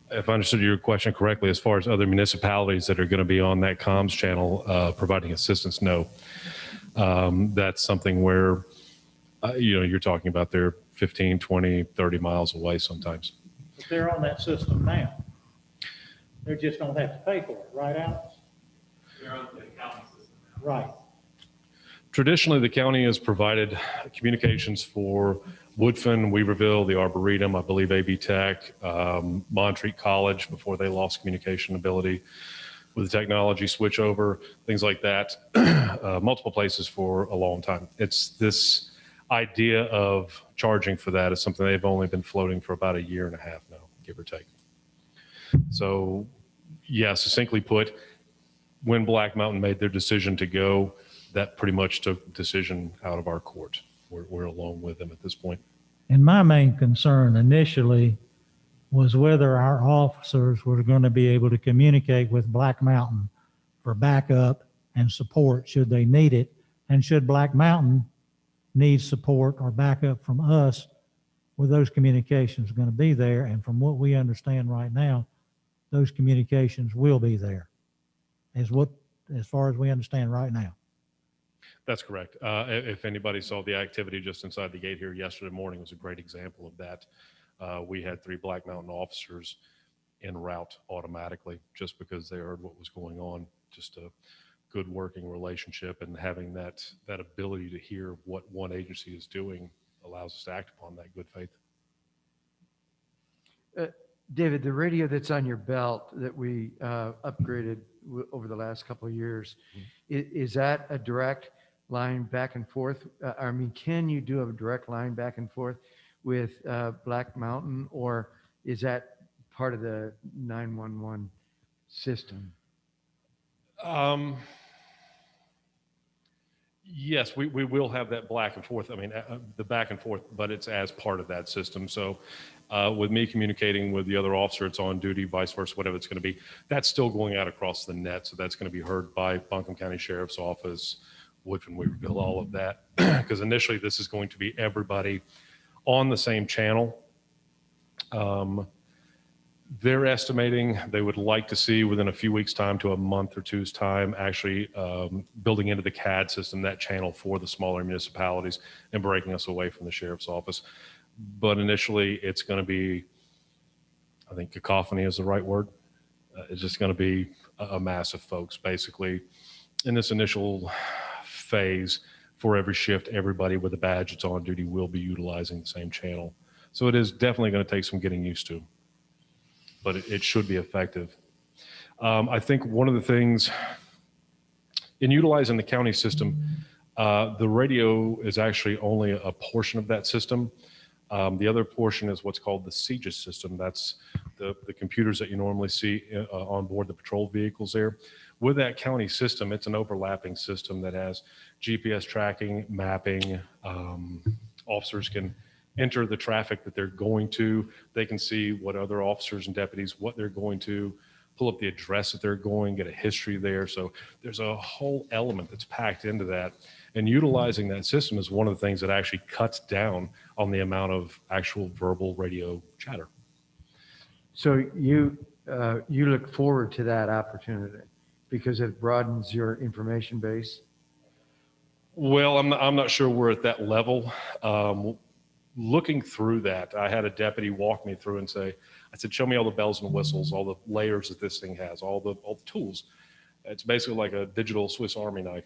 If I understood your question correctly, as far as other municipalities that are going to be on that comms channel providing assistance, no. That's something where, you're talking about they're 15, 20, 30 miles away sometimes.
But they're on that system now. They just don't have to pay for it, right, Alex?
They're on the accounting system now.
Right.
Traditionally, the county has provided communications for Woodfin, Weaverville, the Arboretum, I believe AB Tech, Montreat College before they lost communication ability with the technology switchover, things like that, multiple places for a long time. It's this idea of charging for that is something they've only been floating for about a year and a half now, give or take. So, yes, succinctly put, when Black Mountain made their decision to go, that pretty much took decision out of our court. We're alone with them at this point.
And my main concern initially was whether our officers were going to be able to communicate with Black Mountain for backup and support should they need it. And should Black Mountain need support or backup from us, were those communications going to be there? And from what we understand right now, those communications will be there, as far as we understand right now.
That's correct. If anybody saw the activity just inside the gate here yesterday morning, it was a great example of that. We had 3 Black Mountain officers en route automatically just because they heard what was going on. Just a good working relationship, and having that ability to hear what one agency is doing allows us to act upon that good faith.
David, the radio that's on your belt that we upgraded over the last couple of years, is that a direct line back and forth? I mean, can you do a direct line back and forth with Black Mountain, or is that part of the 911 system?
Yes, we will have that back and forth. I mean, the back and forth, but it's as part of that system. So with me communicating with the other officer, it's on duty, vice versa, whatever it's going to be, that's still going out across the net. So that's going to be heard by Buncombe County Sheriff's Office, Woodfin, Weaverville, all of that. Because initially this is going to be everybody on the same channel. They're estimating they would like to see within a few weeks' time to a month or two's time, actually building into the CAD system that channel for the smaller municipalities and breaking us away from the sheriff's office. But initially, it's going to be, I think cacophony is the right word. It's just going to be a mass of folks, basically, in this initial phase. For every shift, everybody with a badge that's on duty will be utilizing the same channel. So it is definitely going to take some getting used to, but it should be effective. I think one of the things in utilizing the county system, the radio is actually only a portion of that system. The other portion is what's called the CGIS system. That's the computers that you normally see on board the patrol vehicles there. With that county system, it's an overlapping system that has GPS tracking, mapping. Officers can enter the traffic that they're going to. They can see what other officers and deputies, what they're going to, pull up the address that they're going, get a history there. So there's a whole element that's packed into that. And utilizing that system is one of the things that actually cuts down on the amount of actual verbal radio chatter.
So you look forward to that opportunity because it broadens your information base?
Well, I'm not sure we're at that level. Looking through that, I had a deputy walk me through and say, I said, show me all the bells and whistles, all the layers that this thing has, all the tools. It's basically like a digital Swiss Army knife.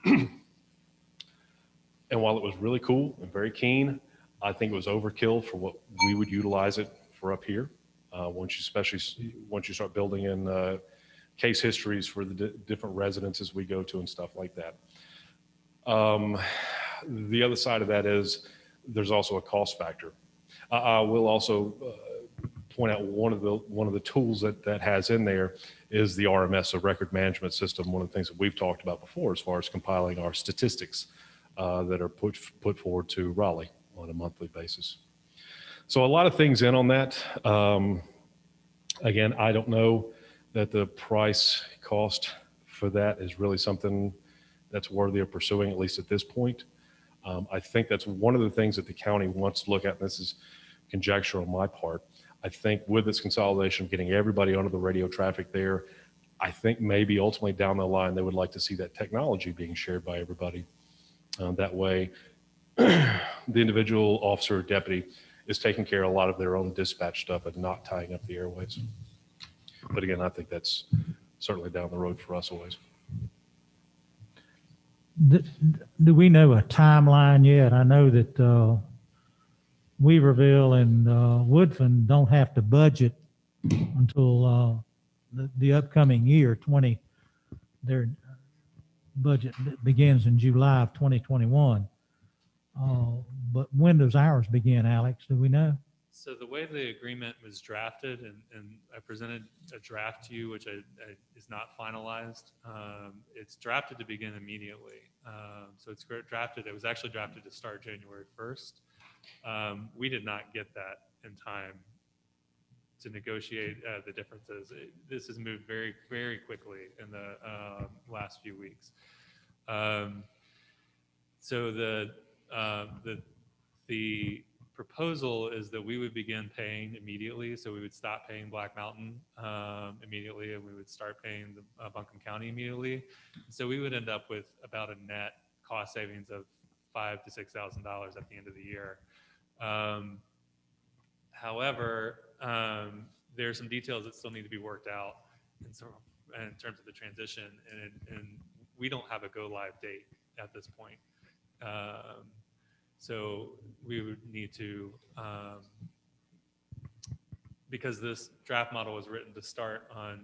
And while it was really cool and very keen, I think it was overkill for what we would utilize it for up here. Especially once you start building in case histories for the different residences we go to and stuff like that. The other side of that is there's also a cost factor. I will also point out one of the tools that has in there is the RMS, a record management system. One of the things that we've talked about before as far as compiling our statistics that are put forward to Raleigh on a monthly basis. So a lot of things in on that. Again, I don't know that the price cost for that is really something that's worthy of pursuing, at least at this point. I think that's one of the things that the county wants to look at, and this is conjecture on my part. I think with this consolidation, getting everybody onto the radio traffic there, I think maybe ultimately down the line, they would like to see that technology being shared by everybody. That way, the individual officer or deputy is taking care of a lot of their own dispatch stuff and not tying up the airways. But again, I think that's certainly down the road for us always.
Do we know a timeline yet? I know that Weaverville and Woodfin don't have to budget until the upcoming year, their budget begins in July of 2021. But when does ours begin, Alex? Do we know?
So the way the agreement was drafted, and I presented a draft to you, which is not finalized. It's drafted to begin immediately. So it's drafted. It was actually drafted to start January 1st. We did not get that in time to negotiate the differences. This has moved very, very quickly in the last few weeks. So the proposal is that we would begin paying immediately. So we would stop paying Black Mountain immediately, and we would start paying the Buncombe County immediately. So we would end up with about a net cost savings of $5,000 to $6,000 at the end of the year. However, there are some details that still need to be worked out in terms of the transition, and we don't have a go live date at this point. So we would need to, because this draft model was written to start on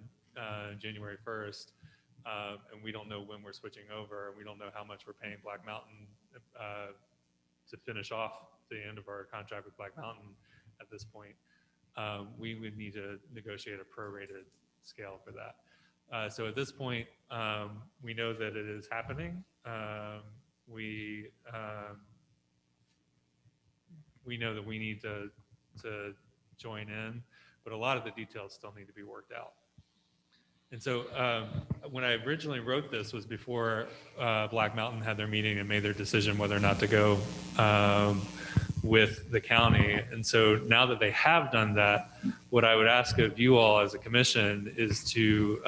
January 1st, and we don't know when we're switching over, and we don't know how much we're paying Black Mountain to finish off the end of our contract with Black Mountain at this point. We would need to negotiate a prorated scale for that. So at this point, we know that it is happening. we, we know that we need to join in, but a lot of the details still need to be worked out. And so when I originally wrote this was before Black Mountain had their meeting and made their decision whether or not to go with the county. And so now that they have done that, what I would ask of you all as a commission is to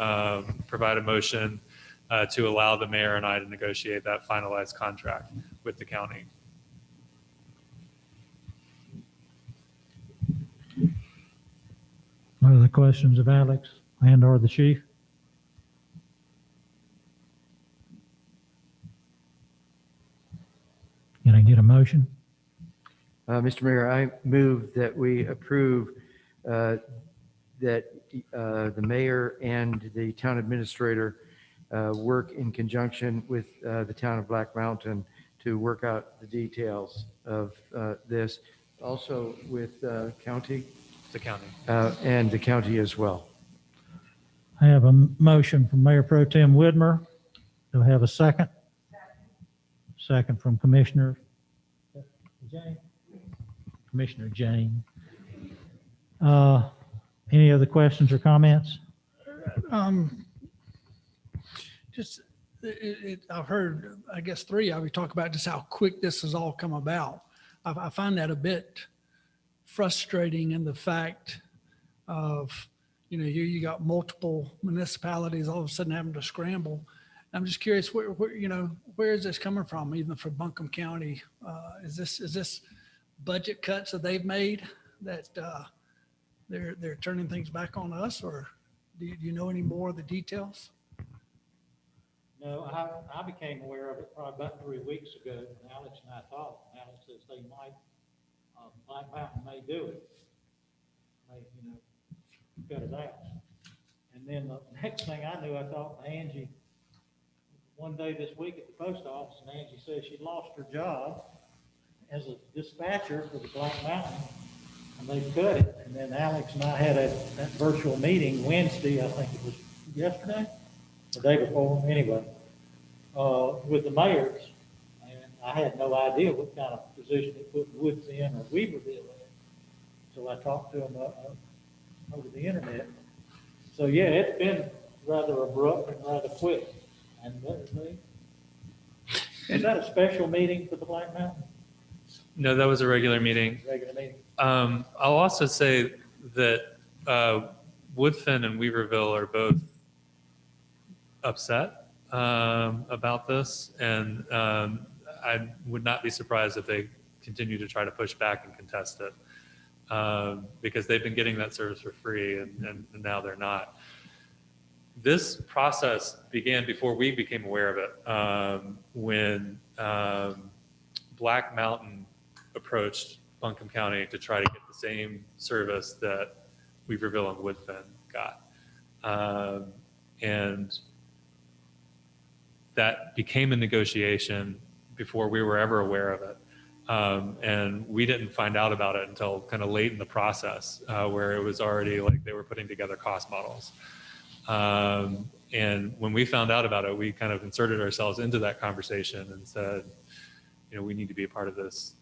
provide a motion to allow the mayor and I to negotiate that finalized contract with the county.
What are the questions of Alex and or the chief? Can I get a motion?
Mr. Mayor, I move that we approve that the mayor and the town administrator work in conjunction with the town of Black Mountain to work out the details of this, also with county
The county.
and the county as well.
I have a motion from Mayor Pro Tem Widmer. Do I have a second? Second from Commissioner Jane. Commissioner Jane. Any other questions or comments?
Just, I've heard, I guess, three of you talk about just how quick this has all come about. I find that a bit frustrating in the fact of, you got multiple municipalities all of a sudden having to scramble. I'm just curious, where is this coming from, even for Buncombe County? Is this budget cuts that they've made that they're turning things back on us, or do you know any more of the details?
No, I became aware of it probably about 3 weeks ago when Alex and I talked. Alex says they might, Black Mountain may do it. May, cut it out. And then the next thing I knew, I talked to Angie one day this week at the post office, and Angie said she lost her job as a dispatcher for the Black Mountain, and they cut it. And then Alex and I had that virtual meeting Wednesday, I think it was yesterday, the day before, anyway, with the mayors. And I had no idea what kind of position it put Woods in or Weaverville in. So I talked to them over the internet. So yeah, it's been rather abrupt and rather quick. And is that a special meeting for the Black Mountain?
No, that was a regular meeting.
Regular meeting?
I'll also say that Woodfin and Weaverville are both upset about this, and I would not be surprised if they continue to try to push back and contest it, because they've been getting that service for free, and now they're not. This process began before we became aware of it, when Black Mountain approached Buncombe County to try to get the same service that Weaverville and Woodfin got. And that became a negotiation before we were ever aware of it. And we didn't find out about it until kind of late in the process, where it was already like they were putting together cost models. And when we found out about it, we kind of inserted ourselves into that conversation and said, we need to be a part of this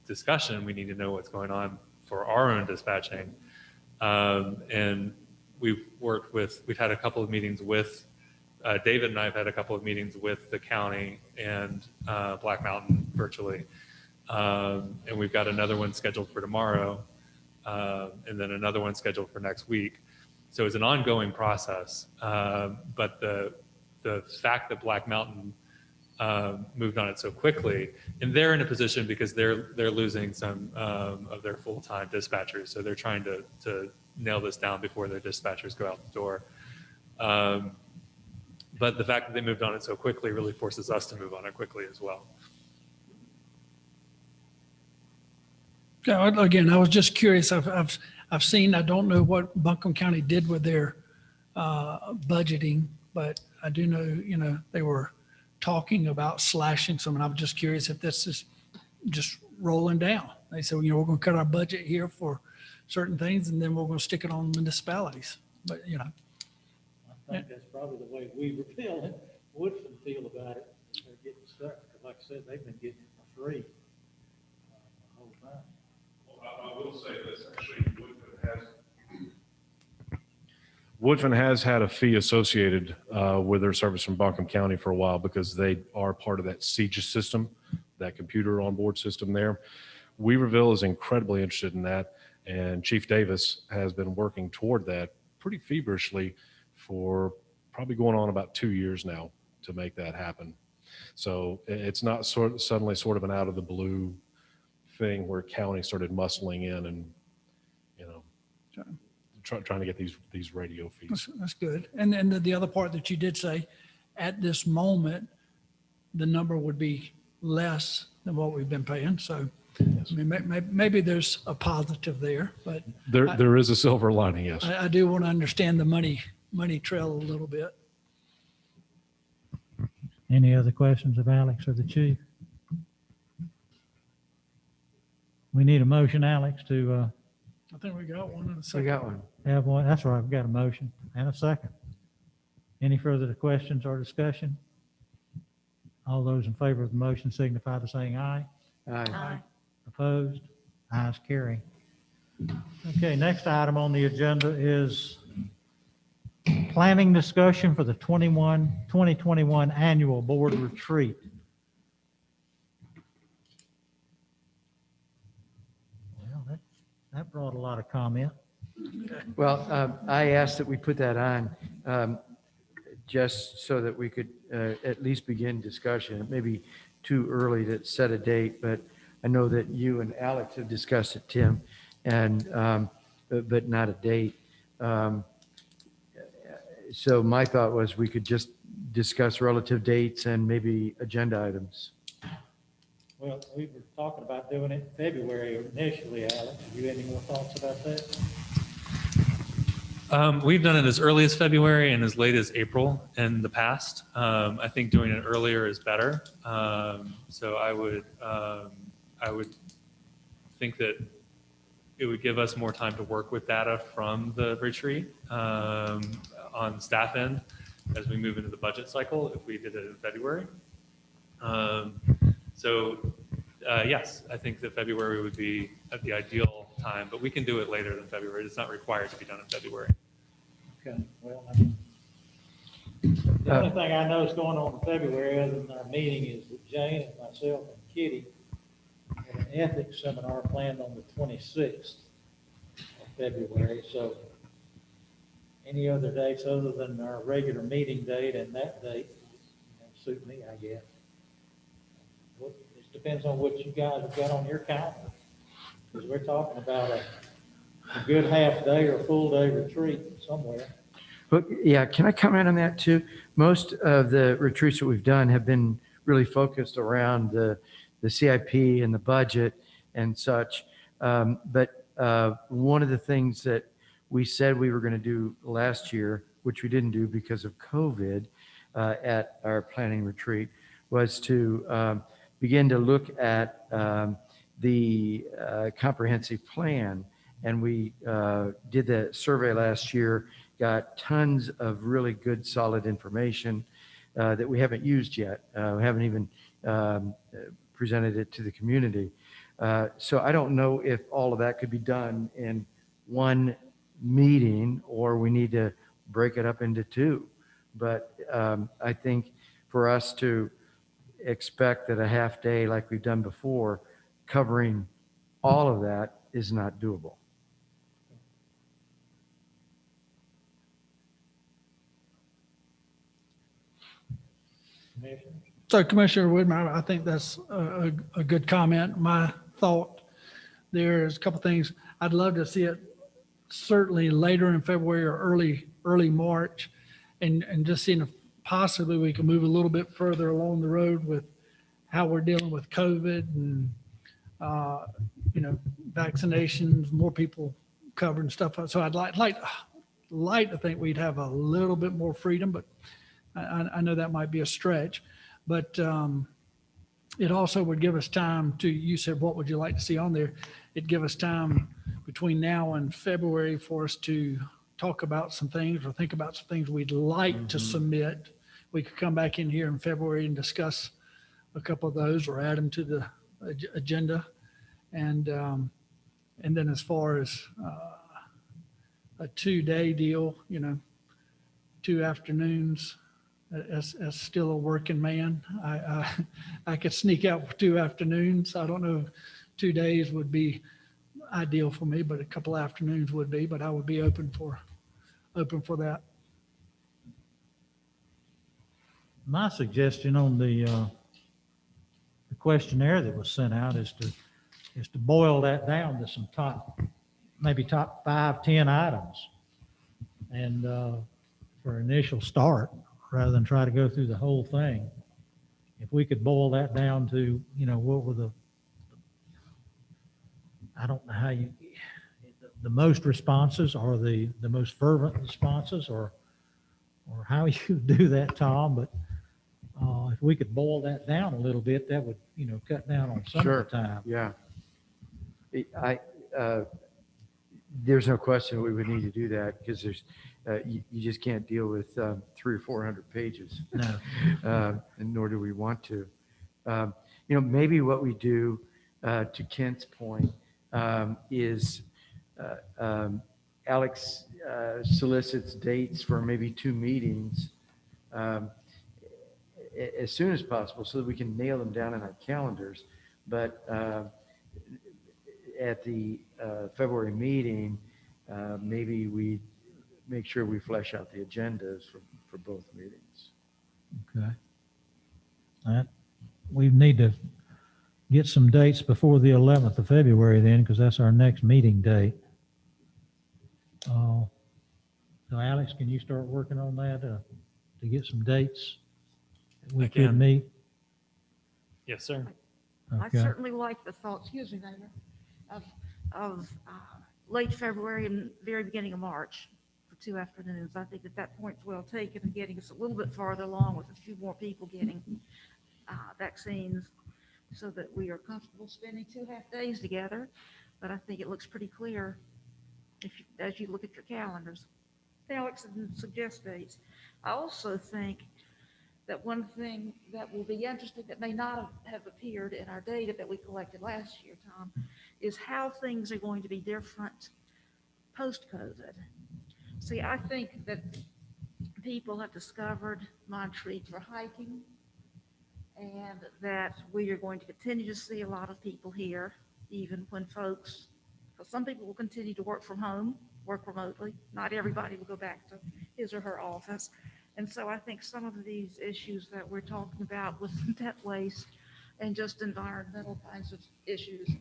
discussion. We need to know what's going on for our own dispatching. And we've had a couple of meetings with, David and I have had a couple of meetings with the county and Black Mountain virtually. And we've got another one scheduled for tomorrow, and then another one scheduled for next week. So it's an ongoing process. But the fact that Black Mountain moved on it so quickly, and they're in a position because they're losing some of their full-time dispatchers, so they're trying to nail this down before their dispatchers go out the door. But the fact that they moved on it so quickly really forces us to move on it quickly as well.
Yeah, again, I was just curious. I've seen, I don't know what Buncombe County did with their budgeting, but I do know, they were talking about slashing some, and I'm just curious if this is just rolling down. They said, we're going to cut our budget here for certain things, and then we're going to stick it on municipalities. But,
I think that's probably the way Weaverville and Woodfin feel about it. They're getting stuck. 'cause like I said, they've been getting it for free the whole time.
Well, I will say this, actually, Woodfin has had a fee associated with their service from Buncombe County for a while because they are part of that Siege system, that computer onboard system there. Weaverville is incredibly interested in that, and Chief Davis has been working toward that pretty feverishly for probably going on about 2 years now to make that happen. So it's not suddenly sort of an out of the blue thing where county started muscling in and, you know, trying to get these radio fees.
That's good. And then the other part that you did say, at this moment, the number would be less than what we've been paying. So, I mean, maybe there's a positive there, but
There is a silver lining, yes.
I do want to understand the money trail a little bit.
Any other questions of Alex or the chief? We need a motion, Alex, to
I think we got one in a
We
second.
got one.
have one. That's right, we've got a motion and a second. Any further questions or discussion? All those in favor of the motion signify by saying aye.
Aye.
Opposed? Ayes carry. Okay, next item on the agenda is planning discussion for the 2021 annual board retreat. Well, that brought a lot of comment.
Well, I asked that we put that on just so that we could at least begin discussion. It may be too early to set a date, but I know that you and Alex have discussed it, Tim, and but not a date. So my thought was we could just discuss relative dates and maybe agenda items.
Well, we were talking about doing it in February initially, Alex. Have you any more thoughts about that?
We've done it as early as February and as late as April in the past. I think doing it earlier is better. So I would think that it would give us more time to work with data from the retreat on staff end as we move into the budget cycle if we did it in February. Yes, I think that February would be at the ideal time, but we can do it later than February. It's not required to be done in February.
Okay, well, I mean, the only thing I know is going on in February, other than our meeting, is that Jane and myself and Kitty have an ethics seminar planned on the 26th of February. So any other dates other than our regular meeting date and that date suit me, I guess. Well, it depends on what you guys have got on your calendar, because we're talking about a good half day or full day retreat somewhere.
But yeah, can I comment on that too? Most of the retreats that we've done have been really focused around the CIP and the budget and such. But one of the things that we said we were going to do last year, which we didn't do because of COVID at our planning retreat, was to begin to look at the comprehensive plan. And we did the survey last year, got tons of really good, solid information that we haven't used yet. We haven't even presented it to the community. So I don't know if all of that could be done in one meeting or we need to break it up into two. But I think for us to expect that a half day like we've done before, covering all of that is not doable.
So Commissioner Whitmer, I think that's a good comment. My thought there is a couple things. I'd love to see it certainly later in February or early March, and just seeing if possibly we can move a little bit further along the road with how we're dealing with COVID and vaccinations, more people covered and stuff. So I'd like to think we'd have a little bit more freedom, but I know that might be a stretch. But it also would give us time to, you said, what would you like to see on there? It'd give us time between now and February for us to talk about some things or think about some things we'd like to submit. We could come back in here in February and discuss a couple of those or add them to the agenda. And then as far as a 2-day deal, 2 afternoons, as still a working man, I could sneak out for 2 afternoons. I don't know if 2 days would be ideal for me, but a couple afternoons would be, but I would be open for that.
My suggestion on the questionnaire that was sent out is to boil that down to some maybe top 5, 10 items. And for initial start, rather than try to go through the whole thing, if we could boil that down to, what were I don't know how the most responses or the most fervent responses or how you do that, Tom, but if we could boil that down a little bit, that would, cut down on some
Sure.
of the time.
Yeah. There's no question we would need to do that because you just can't deal with 300 or 400 pages.
No.
And nor do we want to. Maybe what we do, to Kent's point, is Alex solicits dates for maybe 2 meetings as soon as possible so that we can nail them down in our calendars. But at the February meeting, maybe we make sure we flesh out the agendas for both meetings.
Okay. We need to get some dates before the 11th of February then, because that's our next meeting date. So Alex, can you start working on that to get some dates that we
I
could
can.
meet?
Yes, sir.
I
Okay.
certainly like the thought, excuse me, Mayor, of late February and very beginning of March for 2 afternoons. I think that point's well taken and getting us a little bit farther along with a few more people getting vaccines so that we are comfortable spending 2 half days together. But I think it looks pretty clear as you look at your calendars. Alex didn't suggest dates. I also think that one thing that will be interesting that may not have appeared in our data that we collected last year, Tom, is how things are going to be different post-COVID. See, I think that people have discovered Montreat for hiking and that we are going to continue to see a lot of people here, even when because some people will continue to work from home, work remotely. Not everybody will go back to his or her office. And so I think some of these issues that we're talking about with pet waste and just environmental kinds of issues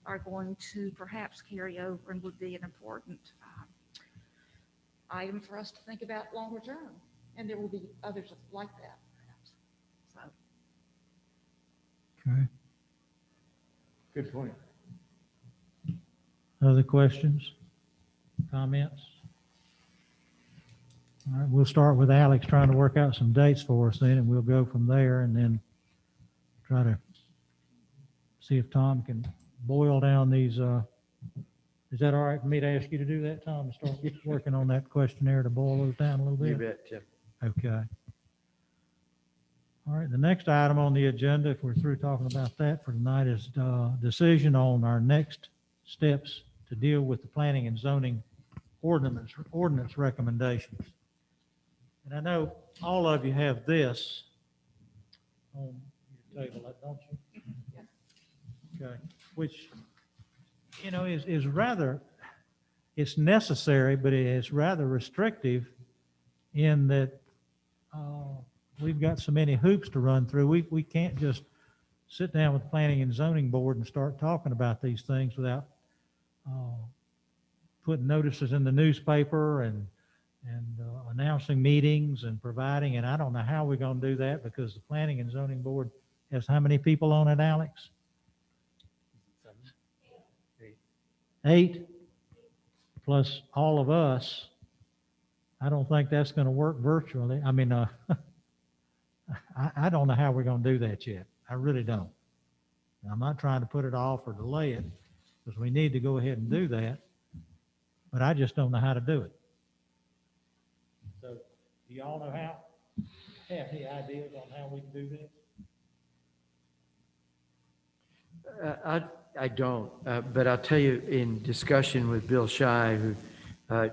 are going to perhaps carry over and would be an important item for us to think about longer term. And there will be others like that, perhaps. So.
Okay.
Good point.
Other questions, comments? All right, we'll start with Alex trying to work out some dates for us then, and we'll go from there and then try to see if Tom can boil down these. Is that all right for me to ask you to do that, Tom, to start working on that questionnaire to boil those down a little bit?
You bet, Tim.
Okay. All right, the next item on the agenda, if we're through talking about that for tonight, is decision on our next steps to deal with the planning and zoning ordinance recommendations. And I know all of you have this on your table, don't you? Okay, which, is rather, it's necessary, but it is rather restrictive in that we've got so many hoops to run through. We can't just sit down with the Planning and Zoning Board and start talking about these things without putting notices in the newspaper and announcing meetings and providing, and I don't know how we're going to do that because the Planning and Zoning Board has how many people on it, Alex? 8 plus all of us. I don't think that's going to work virtually. I mean, I don't know how we're going to do that yet. I really don't. I'm not trying to put it off or delay it because we need to go ahead and do that, but I just don't know how to do it. So, do y'all know how? Have any ideas on how we can do this?
I don't, but I'll tell you, in discussion with Bill Shy, who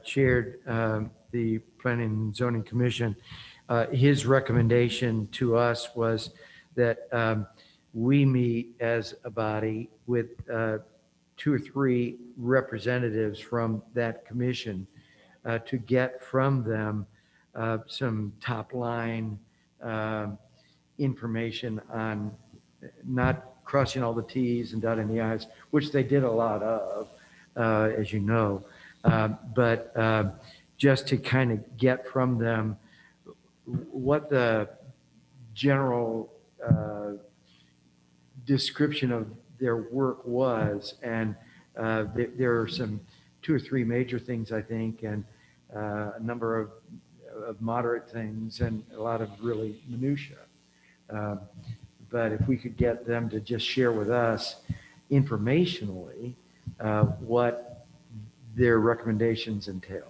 chaired the Planning and Zoning Commission, his recommendation to us was that we meet as a body with 2 or 3 representatives from that commission to get from them some top line information on not crossing all the Ts and dotting the Is, which they did a lot of, as you know, but just to kind of get from them what the general description of their work was. And there are some 2 or 3 major things, I think, and a number of moderate things and a lot of really minutia. But if we could get them to just share with us informationally what their recommendations entail.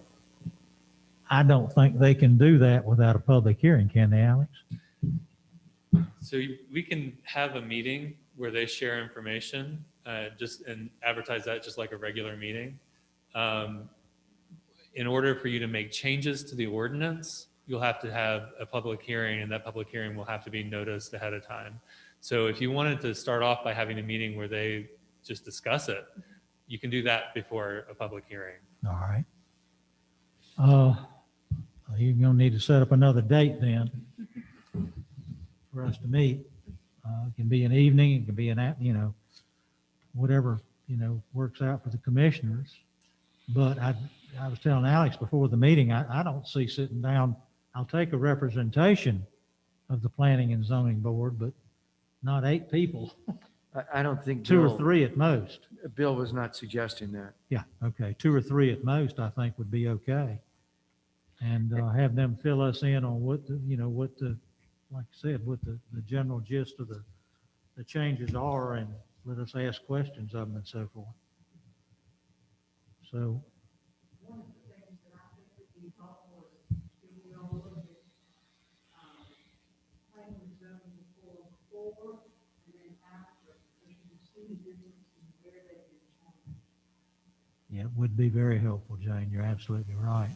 I don't think they can do that without a public hearing, can they, Alex?
So we can have a meeting where they share information, and advertise that just like a regular meeting. In order for you to make changes to the ordinance, you'll have to have a public hearing, and that public hearing will have to be noticed ahead of time. So if you wanted to start off by having a meeting where they just discuss it, you can do that before a public hearing.
All right. You're gonna need to set up another date then for us to meet. It can be an evening, it can be whatever, works out for the commissioners. But I was telling Alex before the meeting, I don't see sitting down. I'll take a representation of the Planning and Zoning Board, but not 8 people,
I don't think
2 or
Bill,
3 at most.
Bill was not suggesting that.
Yeah, okay, 2 or 3 at most, I think would be okay. And have them fill us in on what like I said, what the general gist of the changes are, and let us ask questions of them and so forth. So,
One of the things that I think would be helpful is if we all look at, planning and zoning before and then after, so you can see the difference in where they've been changed.
yeah, it would be very helpful, Jane. You're absolutely right.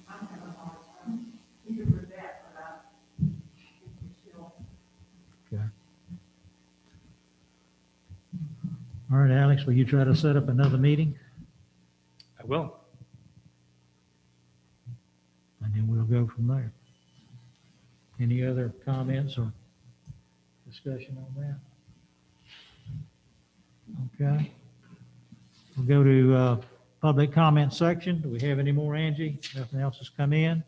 I'm having a hard time, even with that, but I think it's still.
Okay. All right, Alex, will you try to set up another meeting?
I will.
And then we'll go from there. Any other comments or discussion on that? Okay. We'll go to public comment section. Do we have any more, Angie? Nothing else has come in?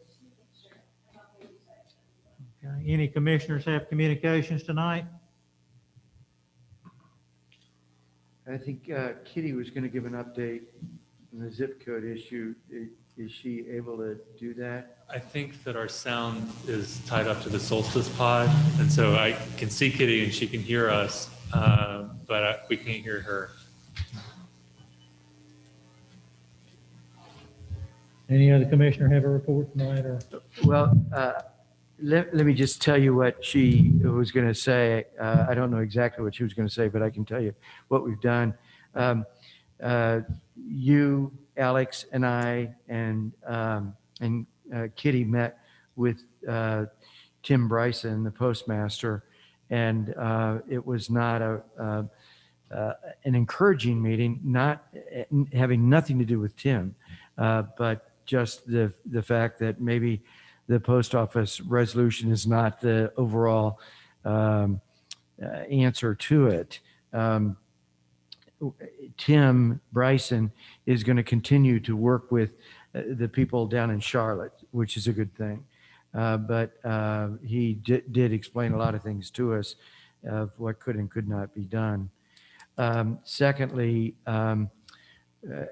Okay. Any commissioners have communications tonight?
I think Kitty was going to give an update on the zip code issue. Is she able to do that?
I think that our sound is tied up to the Solstice pod, and so I can see Kitty and she can hear us, but we can't hear her.
Any other commissioner have a report tonight or?
Well, let me just tell you what she was going to say. I don't know exactly what she was going to say, but I can tell you what we've done. You, Alex, and I, and Kitty met with Tim Bryson, the postmaster, and it was not an encouraging meeting, not having nothing to do with Tim, but just the fact that maybe the post office resolution is not the overall answer to it. Tim Bryson is going to continue to work with the people down in Charlotte, which is a good thing. But he did explain a lot of things to us of what could and could not be done. Secondly,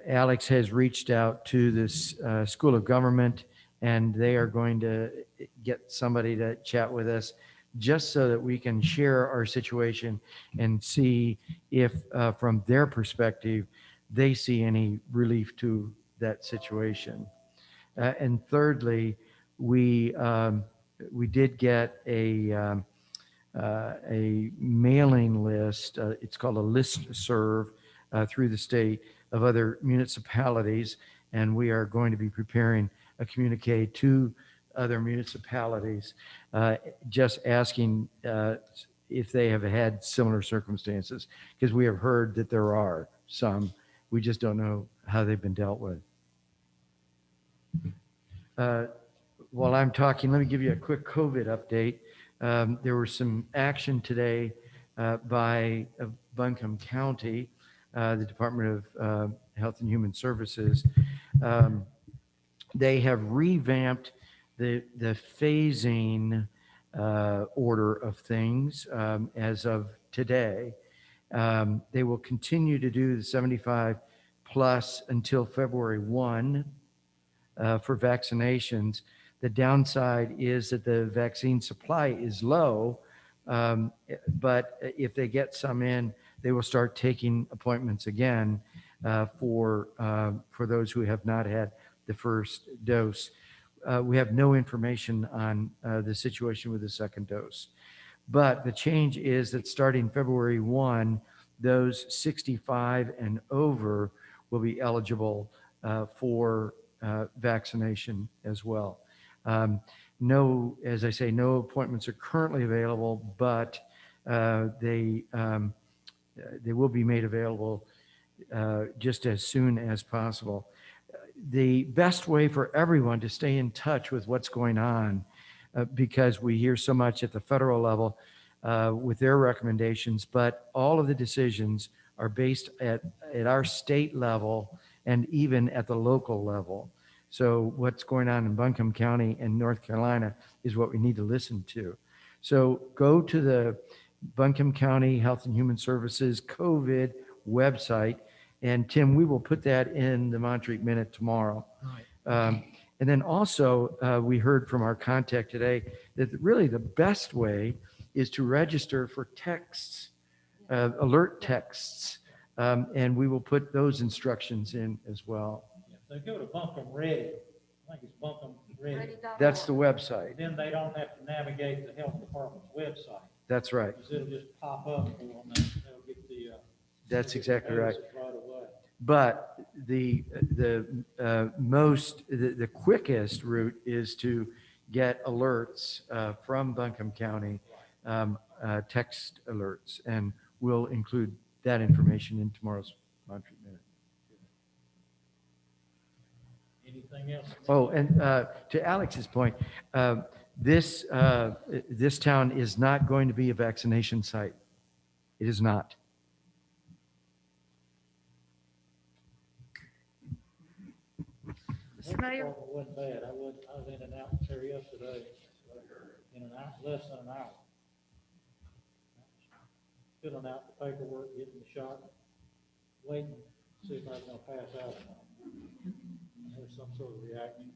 Alex has reached out to this School of Government, and they are going to get somebody to chat with us just so that we can share our situation and see if, from their perspective, they see any relief to that situation. And thirdly, we did get a a mailing list. It's called a listserv through the state of other municipalities, and we are going to be preparing a communique to other municipalities, just asking if they have had similar circumstances, because we have heard that there are some. We just don't know how they've been dealt with. While I'm talking, let me give you a quick COVID update. There was some action today by Buncombe County, the Department of Health and Human Services. They have revamped the phasing order of things as of today. They will continue to do the 75 plus until February 1 for vaccinations. The downside is that the vaccine supply is low, but if they get some in, they will start taking appointments again for those who have not had the first dose. We have no information on the situation with the second dose. But the change is that starting February 1, those 65 and over will be eligible for vaccination as well. No, as I say, no appointments are currently available, but they will be made available just as soon as possible. The best way for everyone to stay in touch with what's going on, because we hear so much at the federal level with their recommendations, but all of the decisions are based at our state level and even at the local level. So what's going on in Buncombe County and North Carolina is what we need to listen to. So go to the Buncombe County Health and Human Services COVID website, and Tim, we will put that in the Montreat Minute tomorrow.
Right.
And then also, we heard from our contact today that really the best way is to register for texts, alert texts, and we will put those instructions in as well.
Yeah, so go to Buncombe Ready. I think it's Buncombe Ready.
That's the website.
Then they don't have to navigate the health department's website.
That's right.
Because it'll just pop up for them and they'll get the.
That's exactly right.
Right away.
But the quickest route is to get alerts from Buncombe County, text alerts, and we'll include that information in tomorrow's Montreat Minute.
Anything else?
Oh, and to Alex's point, this town is not going to be a vaccination site. It is not.
Mr. Mayor?
It wasn't bad. I was in and out there yesterday, in and out, less than an hour. Filling out the paperwork, getting the shot, waiting, to see if I was gonna pass out or not. There's some sort of reaction.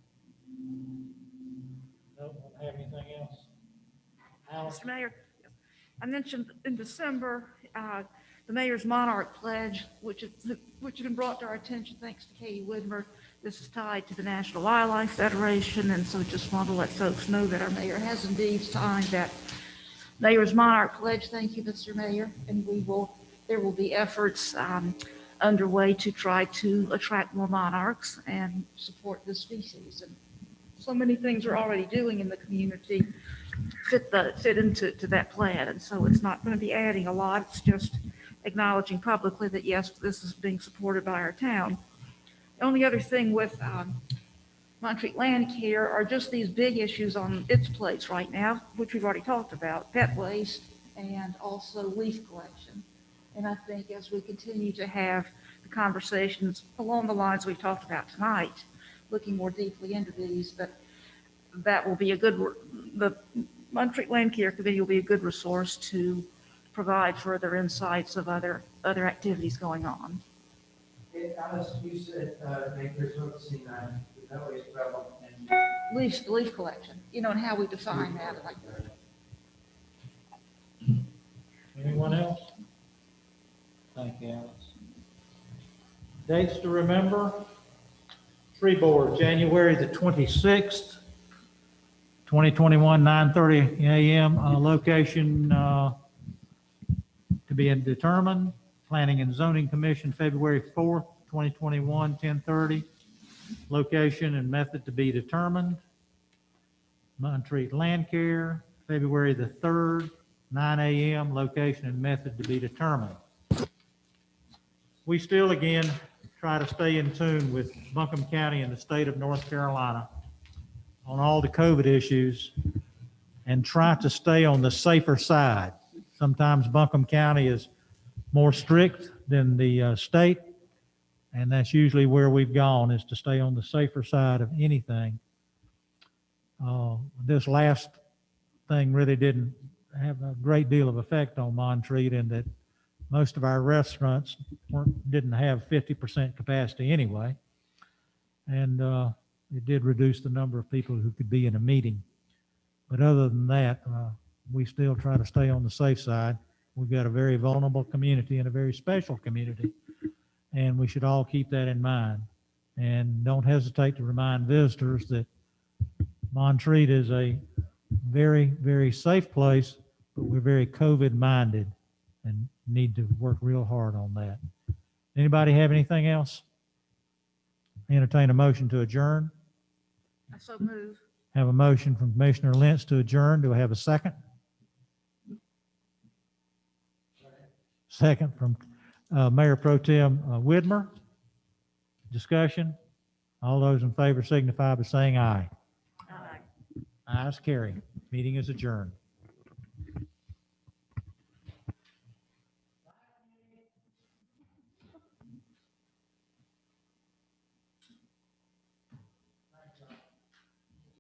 No, don't have anything else? Alice?
Mr. Mayor, I mentioned in December, the mayor's Monarch Pledge, which has been brought to our attention thanks to Katie Widmer. This is tied to the National Wildlife Federation, and so just want to let folks know that our mayor has indeed signed that Mayor's Monarch Pledge. Thank you, Mr. Mayor, and there will be efforts underway to try to attract more monarchs and support this species. And so many things we're already doing in the community fit into that plan, and so it's not going to be adding a lot. It's just acknowledging publicly that yes, this is being supported by our town. The only other thing with Montreat Land Care are just these big issues on its plates right now, which we've already talked about: pet waste and also leaf collection. And I think as we continue to have the conversations along the lines we've talked about tonight, looking more deeply into these, that will be the Montreat Land Care Committee will be a good resource to provide further insights of other activities going on.
Hey, Alice, you said you're focusing on the pet waste problem and
Leaf collection, and how we define that.
Anyone else? Thank you, Alex. Dates to remember: Tree Board, January the 26th, 2021, 9:30 a.m. Location to be determined. Planning and Zoning Commission, February 4th, 2021, 10:30. Location and method to be determined. Montreat Land Care, February the 3rd, 9 a.m. Location and method to be determined. We still, again, try to stay in tune with Buncombe County and the state of North Carolina on all the COVID issues and try to stay on the safer side. Sometimes Buncombe County is more strict than the state, and that's usually where we've gone, is to stay on the safer side of anything. This last thing really didn't have a great deal of effect on Montreat, in that most of our restaurants didn't have 50% capacity anyway. And it did reduce the number of people who could be in a meeting. But other than that, we still try to stay on the safe side. We've got a very vulnerable community and a very special community, and we should all keep that in mind. And don't hesitate to remind visitors that Montreat is a very, very safe place, but we're very COVID-minded and need to work real hard on that. Anybody have anything else? Entertain a motion to adjourn.
I so move.
Have a motion from Commissioner Lentz to adjourn. Do I have a second? Second from Mayor Pro Tem Widmer. Discussion. All those in favor signify by saying aye.
Aye.
Ayes carry. Meeting is adjourned.